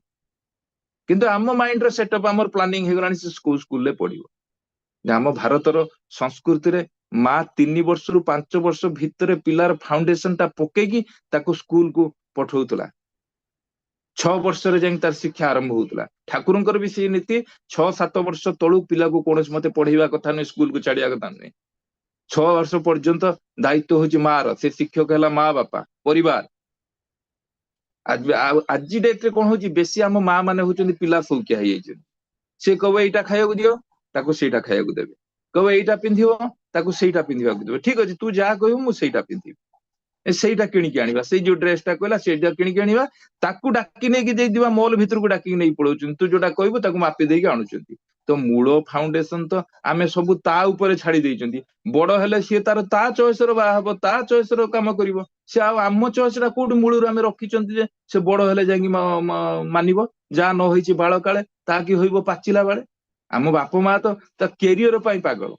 କିନ୍ତୁ ଆମ ମାଇଣ୍ଡର ସେଟଅପ, ଆମର ପ୍ଲାନିଂ ହେଇଗଲାଣି ସେ କୋଉ ସ୍କୁଲରେ ପଢିବ। ଆମ ଭାରତର ସଂସ୍କୃତିରେ ମା 3 ବର୍ଷରୁ 5 ବର୍ଷ ଭିତରେ ପିଲାର ଫାଉଣ୍ଡେସନ ଟା ପକେଇକି ତାକୁ ସ୍କୁଲକୁ ପଠଉଥିଲା। 6 ବର୍ଷରେ ଯାଇକି ତାର ଶିକ୍ଷା ଆରମ୍ଭ ହଉଥିଲା। ଠାକୁରଙ୍କର ବି ସେଇ ନୀତି, 6-7 ବର୍ଷ ତଳୁ ପିଲାକୁ କୌଣସି ମତେ ପଢେଇବା କଥା ନୁହେଁ, ସ୍କୁଲକୁ ଛାଡିବା କଥା ନୁହେଁ। 6 ବର୍ଷ ପର୍ଯ୍ୟନ୍ତ ଦାୟିତ୍ୱ ହଉଛି ମା ର। ସେ ଶିକ୍ଷକ ହେଲା ମା, ବାପା, ପରିବାର। ଆଜି ଡେଟରେ କଣ ହଉଛି, ବେଶୀ ଆମ ମା ମାନେ ହଉଛନ୍ତି ପିଲା ସୌକିଆ ହେଇଯାଇଛନ୍ତି। ସେ କହିବ ଏଇଟା ଖାଇବାକୁ ଦିଅ, ତାକୁ ସେଇଟା ଖାଇବାକୁ ଦେବେ। କହିବ ଏଇଟା ପିନ୍ଧିବ, ତାକୁ ସେଇଟା ପିନ୍ଧିବାକୁ ଦେବେ। ଠିକ ଅଛି, ତୁ ଯାହା କହିବୁ ମୁଁ ସେଇଟା ପିନ୍ଧିବି। ସେଇଟା କିଣିକି ଆଣିବା, ସେଇ ଯୋଉ ଡ୍ରେସଟା କହିଲା ସେଇଟା କିଣିକି ଆଣିବା। ତାକୁ ଡାକି ନେଇକି ଦେଇଥିବା ମଲ ଭିତରକୁ ଡାକିକି ନେଇକି ପଳଉଛନ୍ତି। ତୁ ଯୋଉଟା କହିବୁ ତାକୁ ମାପି ଦେଇକି ଆଣୁଛନ୍ତି। ତ ମୂଳ ଫାଉଣ୍ଡେସନ ତ ଆମେ ସବୁ ତା ଉପରେ ଛାଡି ଦେଇଛନ୍ତି। ବଡ ହେଲେ ସିଏ ତାର ତା ଚଏସର ବାହା ହବ, ତା ଚଏସର କାମ କରିବ। ସେ ଆଉ ଆମ ଚଏସଟା କୋଉଠି ମୂଳରୁ ଆମେ ରଖିଛନ୍ତି ଯେ ସେ ବଡ ହେଲେ ଯାଇକି ମାନିବ? ଯାହା ନ ହେଇଛି ବାଳ କାଳେ, ତାହା କି ହଇବ ପାଚିଲା ବେଳେ। ଆମ ବାପା ମା ତ ତା କ୍ୟାରିୟର ପାଇଁ ପାଗଳ,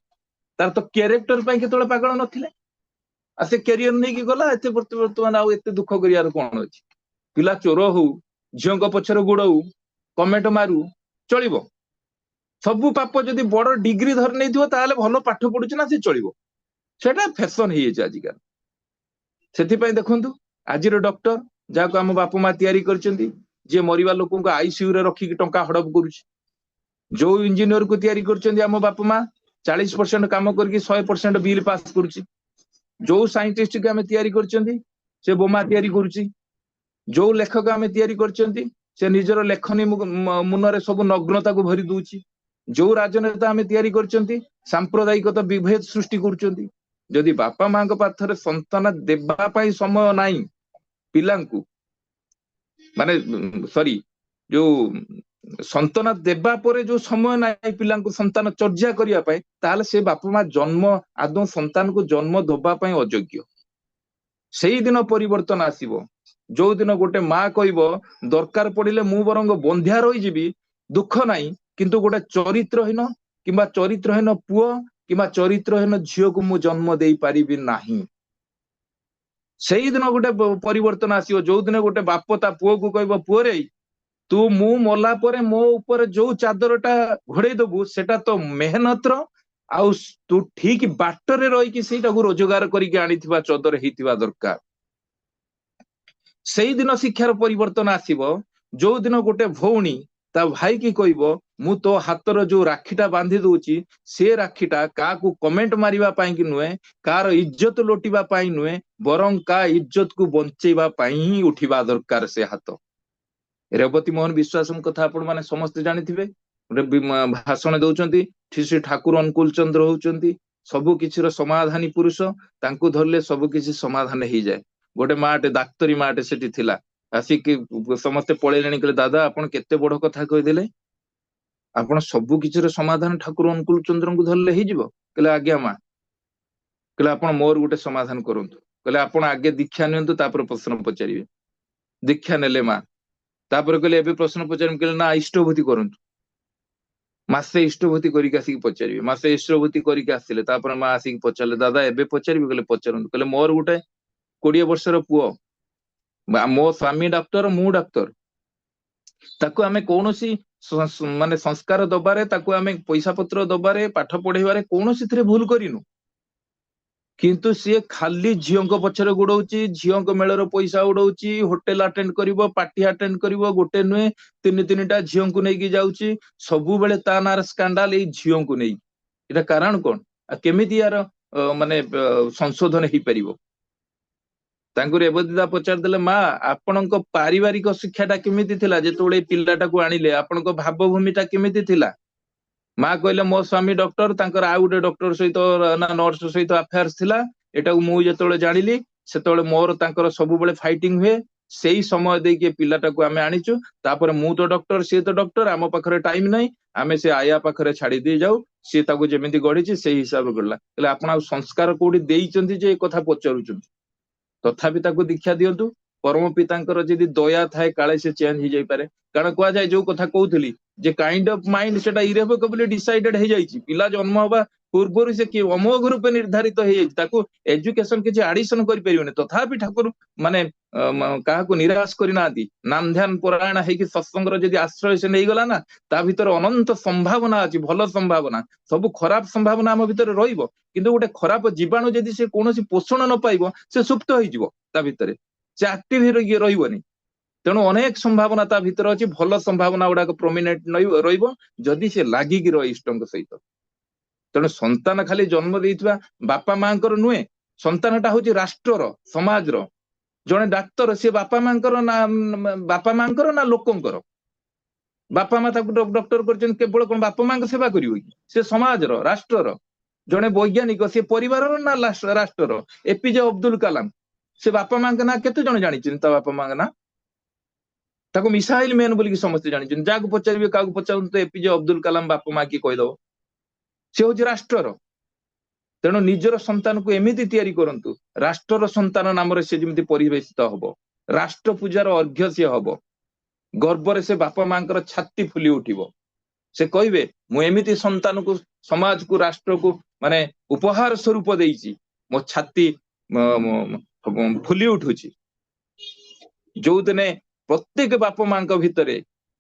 ତାର ତ କ୍ୟାରେକ୍ଟର ପାଇଁ କେତେବେଳେ ପାଗଳ ନଥିଲେ। ଆଉ ସେ କ୍ୟାରିୟର ନେଇକି ଗଲା, ଏତେ ବର୍ତ୍ତମାନ ଆଉ ଏତେ ଦୁଃଖ କରିବାର କଣ ଅଛି? ପିଲା ଚୋର ହଉ, ଝିଅଙ୍କ ପଛରେ ଗୋଡଉ, କମେଣ୍ଟ ମାରୁ, ଚଳିବ। ସବୁ ପାପ ଯଦି ବଡ ଡିଗ୍ରୀ ଧରି ନେଇଥିବ ତାହେଲେ ଭଲ ପାଠ ପଢୁଛି ନା ସେ ଚଳିବ। ସେଟା ଫ୍ୟାସନ ହେଇଯାଇଛି ଆଜିକାଲି। ସେଥିପାଇଁ ଦେଖନ୍ତୁ, ଆଜିର ଡକ୍ଟର ଯାହାକୁ ଆମ ବାପା ମା ତିଆରି କରିଛନ୍ତି, ଯିଏ ମରିବା ଲୋକଙ୍କୁ ଆଇସିୟୁ ରେ ରଖିକି ଟଙ୍କା ହଡପ କରୁଛି। ଯୋଉ ଇଞ୍ଜିନିୟରକୁ ତିଆରି କରିଛନ୍ତି ଆମ ବାପା ମା, 40% କାମ କରିକି 100% ବିଲ୍ ପାସ୍ କରୁଛି। ଯୋଉ ସାଇଣ୍ଟିଷ୍ଟକୁ ଆମେ ତିଆରି କରିଛନ୍ତି, ସେ ବୋମା ତିଆରି କରୁଛି। ଯୋଉ ଲେଖକ ଆମେ ତିଆରି କରିଛନ୍ତି, ସେ ନିଜର ଲେଖନୀ ମୁନରେ ସବୁ ନଗ୍ନତାକୁ ଭରି ଦଉଛି। ଯୋଉ ରାଜନେତା ଆମେ ତିଆରି କରିଛନ୍ତି, ସାମ୍ପ୍ରଦାୟିକତା ବିଭେଦ ସୃଷ୍ଟି କରୁଛନ୍ତି। ଯଦି ବାପା ମାଙ୍କ ପାଖରେ ସନ୍ତାନ ଦେବା ପାଇଁ ସମୟ ନାହିଁ ପିଲାଙ୍କୁ, ମାନେ ସରି, ଯୋଉ ସନ୍ତାନ ଦେବା ପରେ ଯୋଉ ସମୟ ନାହିଁ ପିଲାଙ୍କୁ ସନ୍ତାନ ଚର୍ଯା କରିବା ପାଇଁ, ତାହେଲେ ସେ ବାପା ମା ଜନ୍ମ ଆଦୌ ସନ୍ତାନକୁ ଜନ୍ମ ଦେବା ପାଇଁ ଅଯୋଗ୍ୟ। ସେଇଦିନ ପରିବର୍ତ୍ତନ ଆସିବ ଯୋଉଦିନ ଗୋଟେ ମା କହିବ, ଦରକାର ପଡିଲେ ମୁଁ ବରଂ ବନ୍ଧ୍ୟା ରହିଯିବି, ଦୁଃଖ ନାହିଁ, କିନ୍ତୁ ଗୋଟେ ଚରିତ୍ରହୀନ କିମ୍ବା ଚରିତ୍ରହୀନ ପୁଅ କିମ୍ବା ଚରିତ୍ରହୀନ ଝିଅକୁ ମୁଁ ଜନ୍ମ ଦେଇ ପାରିବି ନାହିଁ। ସେଇଦିନ ଗୋଟେ ପରିବର୍ତ୍ତନ ଆସିବ, ଯୋଉଦିନ ଗୋଟେ ବାପ ତା ପୁଅକୁ କହିବ, ପୁଅରେ ତୁ ମୁଁ ମଲା ପରେ ମୋ ଉପରେ ଯୋଉ ଚାଦରଟା ଘୋଡେଇ ଦବୁ, ସେଟା ତ ମେହନତର, ଆଉ ତୁ ଠିକ ବାଟରେ ରହିକି ସେଇଟାକୁ ରୋଜଗାର କରିକି ଆଣିଥିବା ଚଦର ହେଇଥିବା ଦରକାର। ସେଇଦିନ ଶିକ୍ଷାର ପରିବର୍ତ୍ତନ ଆସିବ, ଯୋଉଦିନ ଗୋଟେ ଭଉଣୀ ତା ଭାଇ କି କହିବ, ମୁଁ ତୋ ହାତର ଯୋଉ ରାକ୍ଷୀଟା ବାନ୍ଧି ଦଉଛି, ସେ ରାକ୍ଷୀଟା କାହାକୁ କମେଣ୍ଟ ମାରିବା ପାଇଁ କି ନୁହେଁ, କାହାର ଇଜ୍ଜତ ଲୋଟିବା ପାଇଁ ନୁହେଁ, ବରଂ କାହା ଇଜ୍ଜତକୁ ବଞ୍ଚେଇବା ପାଇଁ ହିଁ ଉଠିବା ଦରକାର ସେ ହାତ। ରେବତୀ ମୋହନ ବିଶ୍ୱାସଙ୍କ କଥା ଆପଣ ମାନେ ସମସ୍ତେ ଜାଣିଥିବେ। ଗୋଟେ ଭାଷଣ ଦଉଛନ୍ତି, ଶ୍ରୀ ଠାକୁର ଅନୁକୂଳ ଚନ୍ଦ୍ର ହଉଛନ୍ତି ସବୁ କିଛିର ସମାଧାନୀ ପୁରୁଷ। ତାଙ୍କୁ ଧରିଲେ ସବୁ କିଛି ସମାଧାନ ହେଇଯାଏ। ଗୋଟେ ମାଟେ, ଡାକ୍ତରୀ ମାଟେ ସେଠି ଥିଲା, ଆସିକି ସମସ୍ତେ ପଳେଇଲେଣି, କହିଲେ ଦାଦା ଆପଣ କେତେ ବଡ କଥା କହିଦେଲେ, ଆପଣ ସବୁ କିଛିର ସମାଧାନ ଠାକୁର ଅନୁକୂଳ ଚନ୍ଦ୍ରଙ୍କୁ ଧରିଲେ ହେଇଯିବ? କହିଲେ ଆଜ୍ଞା ମା। କହିଲେ ଆପଣ ମୋର ଗୋଟେ ସମାଧାନ କରନ୍ତୁ। କହିଲେ ଆପଣ ଆଗେ ଦୀକ୍ଷା ନିଅନ୍ତୁ, ତାପରେ ପ୍ରଶ୍ନ ପଚାରିବେ। ଦୀକ୍ଷା ନେଲେ ମା, ତାପରେ କହିଲେ ଏବେ ପ୍ରଶ୍ନ ପଚାରିବେ? କହିଲେ ନା, ଇଷ୍ଟଭୂତି କରନ୍ତୁ। ମାସେ ଇଷ୍ଟଭୂତି କରିକି ଆସିକି ପଚାରିବେ। ମାସେ ଇଷ୍ଟଭୂତି କରିକି ଆସିଲେ, ତାପରେ ମା ଆସିକି ପଚାରିଲେ, ଦାଦା ଏବେ ପଚାରିବି? କହିଲେ ପଚାରନ୍ତୁ। କହିଲେ ମୋର ଗୋଟେ 20 ବର୍ଷର ପୁଅ, ମୋ ସ୍ୱାମୀ ଡାକ୍ତର, ମୁଁ ଡାକ୍ତର, ତାକୁ ଆମେ କୌଣସି ମାନେ ସଂସ୍କାର ଦବାରେ, ତାକୁ ଆମେ ପଇସା ପତ୍ର ଦବାରେ, ପାଠ ପଢେଇବାରେ କୌଣସିଥିରେ ଭୁଲ କରିନୁ, କିନ୍ତୁ ସିଏ ଖାଲି ଝିଅଙ୍କ ପଛରେ ଗୋଡଉଛି, ଝିଅଙ୍କ ମେଳର ପଇସା ଉଡଉଛି, ହୋଟେଲ ଆଟେଣ୍ଡ କରିବ, ପାର୍ଟି ଆଟେଣ୍ଡ କରିବ, ଗୋଟେ ନୁହେଁ 3-3ଟା ଝିଅଙ୍କୁ ନେଇକି ଯାଉଛି, ସବୁବେଳେ ତା ନାଁର ସ୍କାଣ୍ଡାଲ ଏଇ ଝିଅଙ୍କୁ ନେଇ। ଏଟା କାରଣ କଣ? ଆଉ କେମିତି ୟାର ମାନେ ସଂଶୋଧନ ହେଇପାରିବ? ତାଙ୍କୁ ରେବତୀଦା ପଚାରିଦେଲେ ମା ଆପଣଙ୍କ ପାରିବାରିକ ଶିକ୍ଷାଟା କେମିତି ଥିଲା ଯେତେବେଳେ ପିଲାଟାକୁ ଆଣିଲେ ଆପଣଙ୍କ ଭାବଭୂମିଟା କେମିତି ଥିଲା ମା କହିଲେ ମୋ ସ୍ୱାମୀ ଡକ୍ଟର ତାଙ୍କର ଆଉ ଗୋଟେ ଡକ୍ଟର ସହିତ ନା ନର୍ସ ସହିତ ଆଫେୟାର୍ସ ଥିଲା ଏଟାକୁ ମୁଁ ଯେତେବେଳେ ଜାଣିଲି ସେତେବେଳେ ମୋର ତାଙ୍କର ସବୁବେଳେ ଫାଇଟିଂ ହୁଏ ସେଇ ସମୟ ଦେଇକି ପିଲାଟାକୁ ଆମେ ଆଣିଛୁ ତାପରେ ମୁଁ ତ ଡକ୍ଟର ସିଏ ତ ଡକ୍ଟର ଆମ ପାଖରେ ଟାଇମ ନାହିଁ ଆମେ ସେ ଆୟା ପାଖରେ ଛାଡି ଦେଇ ଯାଉ ସିଏ ତାକୁ ଯେମିତି ଗଢିଛି ସେଇ ହିସାବରେ ଗଢିଲା ହେଲେ ଆପଣ ଆଉ ସଂସ୍କାର କୋଉଠି ଦେଇଛନ୍ତି ଯେ ଏ କଥା ପଚାରୁଛନ୍ତି ତଥାପି ତାକୁ ଦୀକ୍ଷା ଦିଅନ୍ତୁ ପରମ ପିତାଙ୍କର ଯଦି ଦୟା ଥାଏ କାଳେ ସେ ଚେଞ୍ଜ ହେଇଯାଇପାରେ କାରଣ କୁହାଯାଏ ଯୋଉ କଥା କହୁଥିଲି ଯେ କାଇଣ୍ଡ ଅଫ ମାଇଣ୍ଡ ସେଟା ଇରେଭୋକେବଲି ଡିସାଇଡେଡ ହେଇଯାଇଛି ପିଲା ଜନ୍ମ ହବା ପୂର୍ବରୁ ସେ କି ଅମୋଘ ରୂପେ ନିର୍ଦ୍ଧାରିତ ହେଇଯାଇଛି ତାକୁ ଏଜୁକେସନ କିଛି ଆଡିସନ କରିପାରିବନି ତଥାପି ଠାକୁର ମାନେ କାହାକୁ ନିରାଶ କରିନାହାନ୍ତି ନାନ୍ଧ୍ୟାନ ପରାୟଣ ହେଇକି ସତ୍ସଙ୍ଗର ଯଦି ଆଶ୍ରୟ ସେ ନେଇଗଲା ନା ତା ଭିତରେ ଅନନ୍ତ ସମ୍ଭାବନା ଅଛି ଭଲ ସମ୍ଭାବନା ସବୁ ଖରାପ ସମ୍ଭାବନା ଆମ ଭିତରେ ରହିବ କିନ୍ତୁ ଗୋଟେ ଖରାପ ଜୀବାଣୁ ଯଦି ସେ କୌଣସି ପୋଷଣ ନ ପାଇବ ସେ ସୁପ୍ତ ହେଇଯିବ ତା ଭିତରେ ସେ ଆକ୍ଟିଭ ରହିବନି ତେଣୁ ଅନେକ ସମ୍ଭାବନା ତା ଭିତରେ ଅଛି ଭଲ ସମ୍ଭାବନା ଗୁଡାକ ପ୍ରୋମିନେଣ୍ଟ ରହିବ ଯଦି ସେ ଲାଗିକି ରହି ଇଷ୍ଟଙ୍କ ସହିତ ତେଣୁ ସନ୍ତାନ ଖାଲି ଜନ୍ମ ଦେଇଥିବା ବାପା ମାଙ୍କର ନୁହେଁ ସନ୍ତାନଟା ହଉଛି ରାଷ୍ଟ୍ରର ସମାଜର ଜଣେ ଡାକ୍ତର ସିଏ ବାପା ମାଙ୍କର ନା ଲୋକଙ୍କର ବାପା ମା ତାକୁ ଡକ୍ଟର କରିଛନ୍ତି କେବଳ କଣ ବାପା ମାଙ୍କ ସେବା କରିବ କି ସେ ସମାଜର ରାଷ୍ଟ୍ରର ଜଣେ ବୈଜ୍ଞାନିକ ସେ ପରିବାରର ନା ରାଷ୍ଟ୍ରର ଏପିଜେ ଅବଦୁଲ କାଲାମ ସେ ବାପା ମାଙ୍କ ନାଁ କେତେ ଜଣ ଜାଣିଛନ୍ତି ତା ବାପା ମାଙ୍କ ନାଁ ତାକୁ ମିସାଇଲ ମ୍ୟାନ ବୋଲିକି ସମସ୍ତେ ଜାଣିଛନ୍ତି ଯାହାକୁ ପଚାରିବେ କାହାକୁ ପଚାରନ୍ତୁ ଏପିଜେ ଅବଦୁଲ କାଲାମ ବାପା ମା କିଏ କହିଦବ ସେ ହଉଛି ରାଷ୍ଟ୍ରର ତେଣୁ ନିଜର ସନ୍ତାନକୁ ଏମିତି ତିଆରି କରନ୍ତୁ ରାଷ୍ଟ୍ରର ସନ୍ତାନ ନାମରେ ସେ ଯେମିତି ପରିବେଶିତ ହବ ରାଷ୍ଟ୍ର ପୂଜାର ଅର୍ଘ୍ୟ ସିଏ ହବ ଗର୍ବରେ ସେ ବାପା ମାଙ୍କର ଛାତି ଫୁଲି ଉଠିବ ସେ କହିବେ ମୁଁ ଏମିତି ସନ୍ତାନକୁ ସମାଜକୁ ରାଷ୍ଟ୍ରକୁ ମାନେ ଉପହାର ସ୍ୱରୂପ ଦେଇଛି ମୋ ଛାତି ଫୁଲି ଉଠୁଛି ଯୋଉଦିନେ ପ୍ରତ୍ୟେକ ବାପା ମାଙ୍କ ଭିତରେ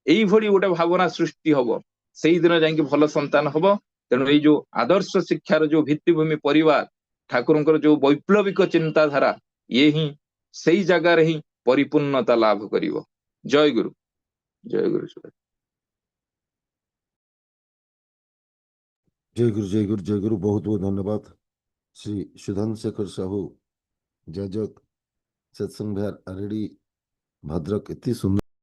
ଏଇଭଳି ଗୋଟେ ଭାବନା ସୃଷ୍ଟି ହବ ସେଇଦିନ ଯାଇକି ଭଲ ସନ୍ତାନ ହବ ତେଣୁ ଏଇ ଯୋଉ ଆଦର୍ଶ ଶିକ୍ଷାର ଯୋଉ ଭିତ୍ତିଭୂମି ପରିବାର ଠାକୁରଙ୍କର ଯୋଉ ବୈପ୍ଳବିକ ଚିନ୍ତାଧାରା ଇଏ ହିଁ ସେଇ ଜାଗାରେ ହିଁ ପରିପୂର୍ଣ୍ଣତା ଲାଭ କରିବ ଜୟ ଗୁରୁ ଜୟ ଗୁରୁ जय गुरु जय गुरु जय गुरु बहुत बहुत धन्यवाद श्री सुधांशु शेखर साहू जय जग सत्संग विहार आरडी भद्रक इतनी सुंदर